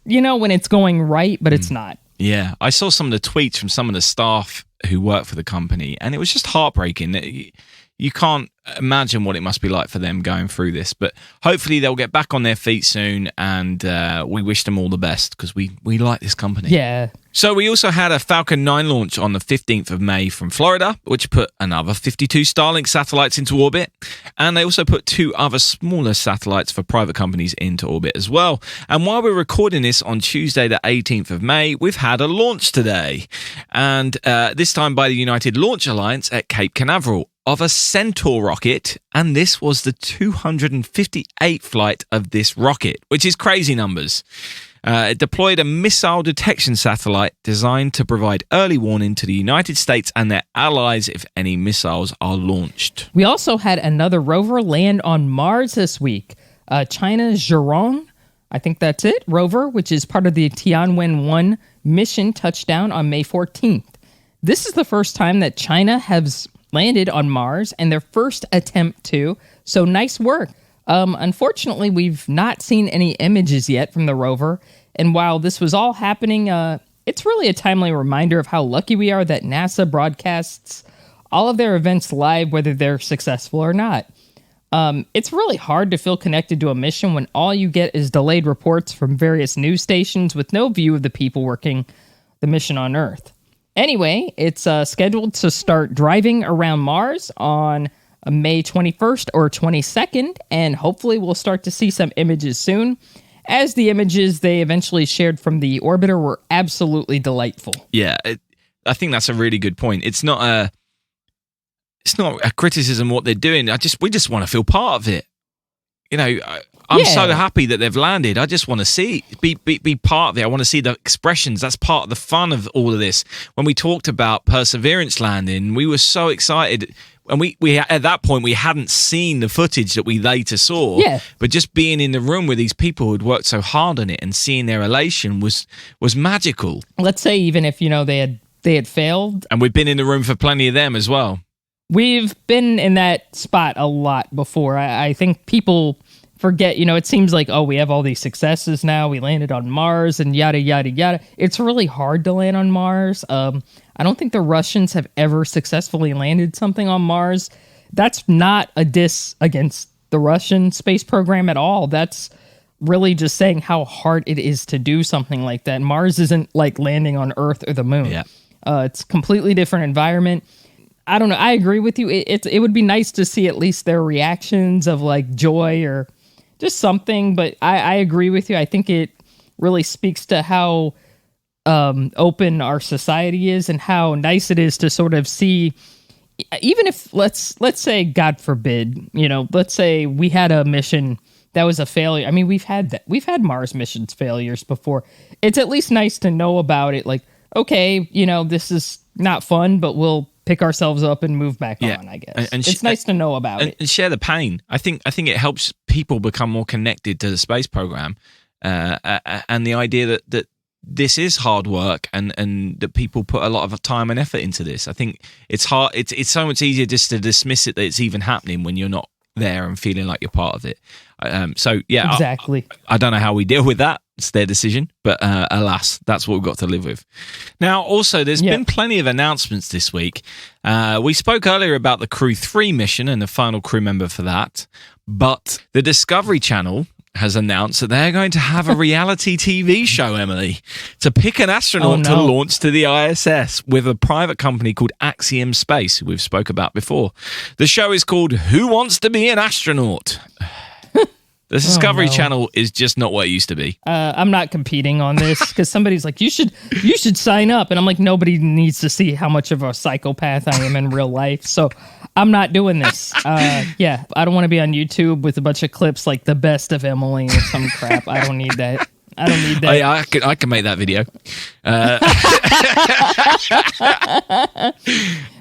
when it's going right, but it's not. Yeah, I saw some of the tweets from some of the staff who work for the company, and it was just heartbreaking. You can't imagine what it must be like for them going through this, but hopefully they'll get back on their feet soon, and we wish them all the best because we like this company. Yeah. So we also had a Falcon 9 launch on the 15th of May from Florida, which put another 52 Starlink satellites into orbit, and they also put 2 other smaller satellites for private companies into orbit as well. And while we're recording this on Tuesday the 18th of May, we've had a launch today, and this time by the United Launch Alliance at Cape Canaveral, of a Centaur rocket, and this was the 258th flight of this rocket, which is crazy numbers. It deployed a missile detection satellite designed to provide early warning to the United States and their allies if any missiles are launched. We also had another rover land on Mars this week. China's Zhurong, I think that's it, rover, which is part of the Tianwen-1 mission, touched down on May 14th. This is the first time that China has landed on Mars, and their first attempt to, so nice work. Unfortunately, we've not seen any images yet from the rover, and while this was all happening, it's really a timely reminder of how lucky we are that NASA broadcasts all of their events live, whether they're successful or not. It's really hard to feel connected to a mission when all you get is delayed reports from various news stations with no view of the people working the mission on Earth. Anyway, it's scheduled to start driving around Mars on May 21st or 22nd, and hopefully we'll start to see some images soon, as the images they eventually shared from the orbiter were absolutely delightful. Yeah, I think that's a really good point. It's not a criticism of what they're doing. We just want to feel part of it. I'm so happy that they've landed. I just want to be part of it. I want to see the expressions. That's part of the fun of all of this. When we talked about Perseverance landing, we were so excited. And we at that point, we hadn't seen the footage that we later saw. Yeah. But just being in the room with these people who'd worked so hard on it and seeing their elation was magical. Let's say even if, they had failed. And we've been in the room for plenty of them as well. We've been in that spot a lot before. I think people forget, it seems like, we have all these successes now. We landed on Mars and yada, yada, yada. It's really hard to land on Mars. I don't think the Russians have ever successfully landed something on Mars. That's not a diss against the Russian space program at all. That's really just saying how hard it is to do something like that. Mars isn't like landing on Earth or the moon. Yeah. It's a completely different environment. I don't know. I agree with you. It would be nice to see at least their reactions of like joy or just something, but I agree with you. I think it really speaks to how open our society is and how nice it is to sort of see, even if let's say, God forbid, let's say we had a mission that was a failure. I mean, we've had Mars missions failures before. It's at least nice to know about it. Like, okay, this is not fun, but we'll pick ourselves up and move back on, I guess. And it's nice to know about it. And share the pain. I think it helps people become more connected to the space program, and the idea that this is hard work and that people put a lot of time and effort into this. I think it's hard. It's so much easier just to dismiss it that it's even happening when you're not there and feeling like you're part of it. So yeah, exactly. I don't know how we deal with that. It's their decision, but alas, that's what we've got to live with. Now, also, there's been plenty of announcements this week. We spoke earlier about the Crew 3 mission and the final crew member for that, but the Discovery Channel has announced that they're going to have a reality TV show, Emily, to pick an astronaut to launch to the ISS with a private company called Axiom Space, who we've spoke about before. The show is called Who Wants to Be an Astronaut? The Discovery Channel is just not what it used to be. I'm not competing on this because somebody's like, you should sign up. And I'm like, nobody needs to see how much of a psychopath I am in real life. So I'm not doing this. I don't want to be on YouTube with a bunch of clips like the best of Emily or some crap. I don't need that. I can make that video.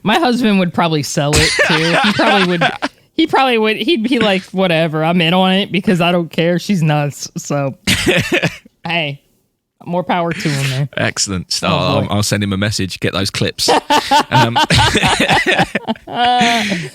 My husband would probably sell it too. He probably would. He'd be like, whatever, I'm in on it because I don't care. She's nuts. So, hey, more power to him, man. Excellent. Oh, I'll send him a message. Get those clips.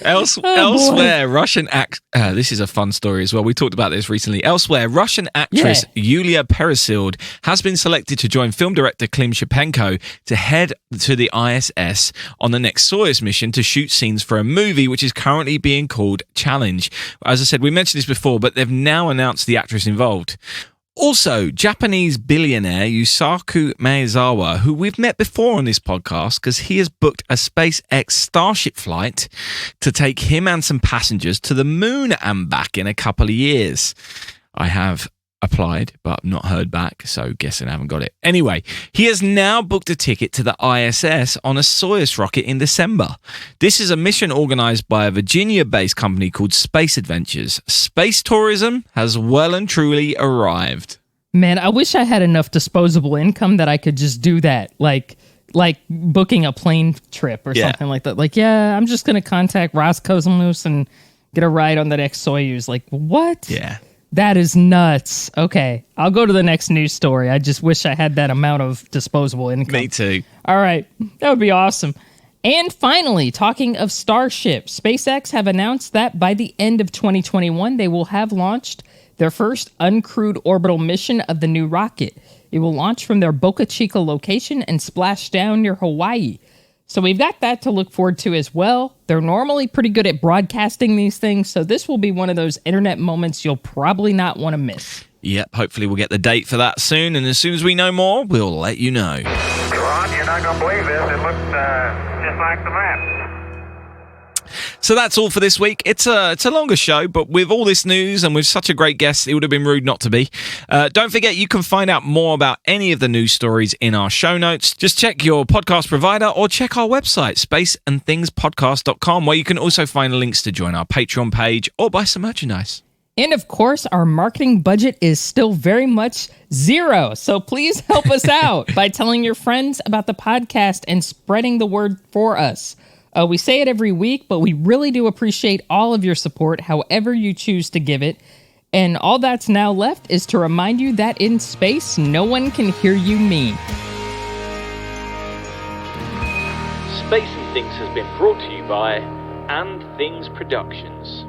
Elsewhere, Russian this is a fun story as well. We talked about this recently. Elsewhere, Russian actress Yulia Peresild has been selected to join film director Klim Shipenko to head to the ISS on the next Soyuz mission to shoot scenes for a movie which is currently being called Challenge. As I said, we mentioned this before, but they've now announced the actress involved. Also, Japanese billionaire Yusaku Maezawa, who we've met before on this podcast because he has booked a SpaceX Starship flight to take him and some passengers to the moon and back in a couple of years. I have applied, but not heard back, so guessing I haven't got it. Anyway, he has now booked a ticket to the ISS on a Soyuz rocket in December. This is a mission organized by a Virginia-based company called Space Adventures. Space tourism has well and truly arrived. Man, I wish I had enough disposable income that I could just do that, like booking a plane trip or something like that. Like, yeah, I'm just going to contact Roscosmos and get a ride on the next Soyuz. Like, what? Yeah. That is nuts. Okay, I'll go to the next news story. I just wish I had that amount of disposable income. Me too. All right, that would be awesome. And finally, talking of Starship, SpaceX have announced that by the end of 2021, they will have launched their first uncrewed orbital mission of the new rocket. It will launch from their Boca Chica location and splash down near Hawaii. So we've got that to look forward to as well. They're normally pretty good at broadcasting these things, so this will be one of those internet moments you'll probably not want to miss. Yep, hopefully we'll get the date for that soon, and as soon as we know more, we'll let you know. Ron, you're not going to believe this. It looks just like the map. So that's all for this week. It's a longer show, but with all this news and with such a great guest, it would have been rude not to be. Don't forget, you can find out more about any of the news stories in our show notes. Just check your podcast provider or check our website, spaceandthingspodcast.com, where you can also find links to join our Patreon page or buy some merchandise. And of course, our marketing budget is still very much zero. So please help us out by telling your friends about the podcast and spreading the word for us. We say it every week, but we really do appreciate all of your support, however you choose to give it. And all that's now left is to remind you that in space, no one can hear you mean. Space and Things has been brought to you by And Things Productions.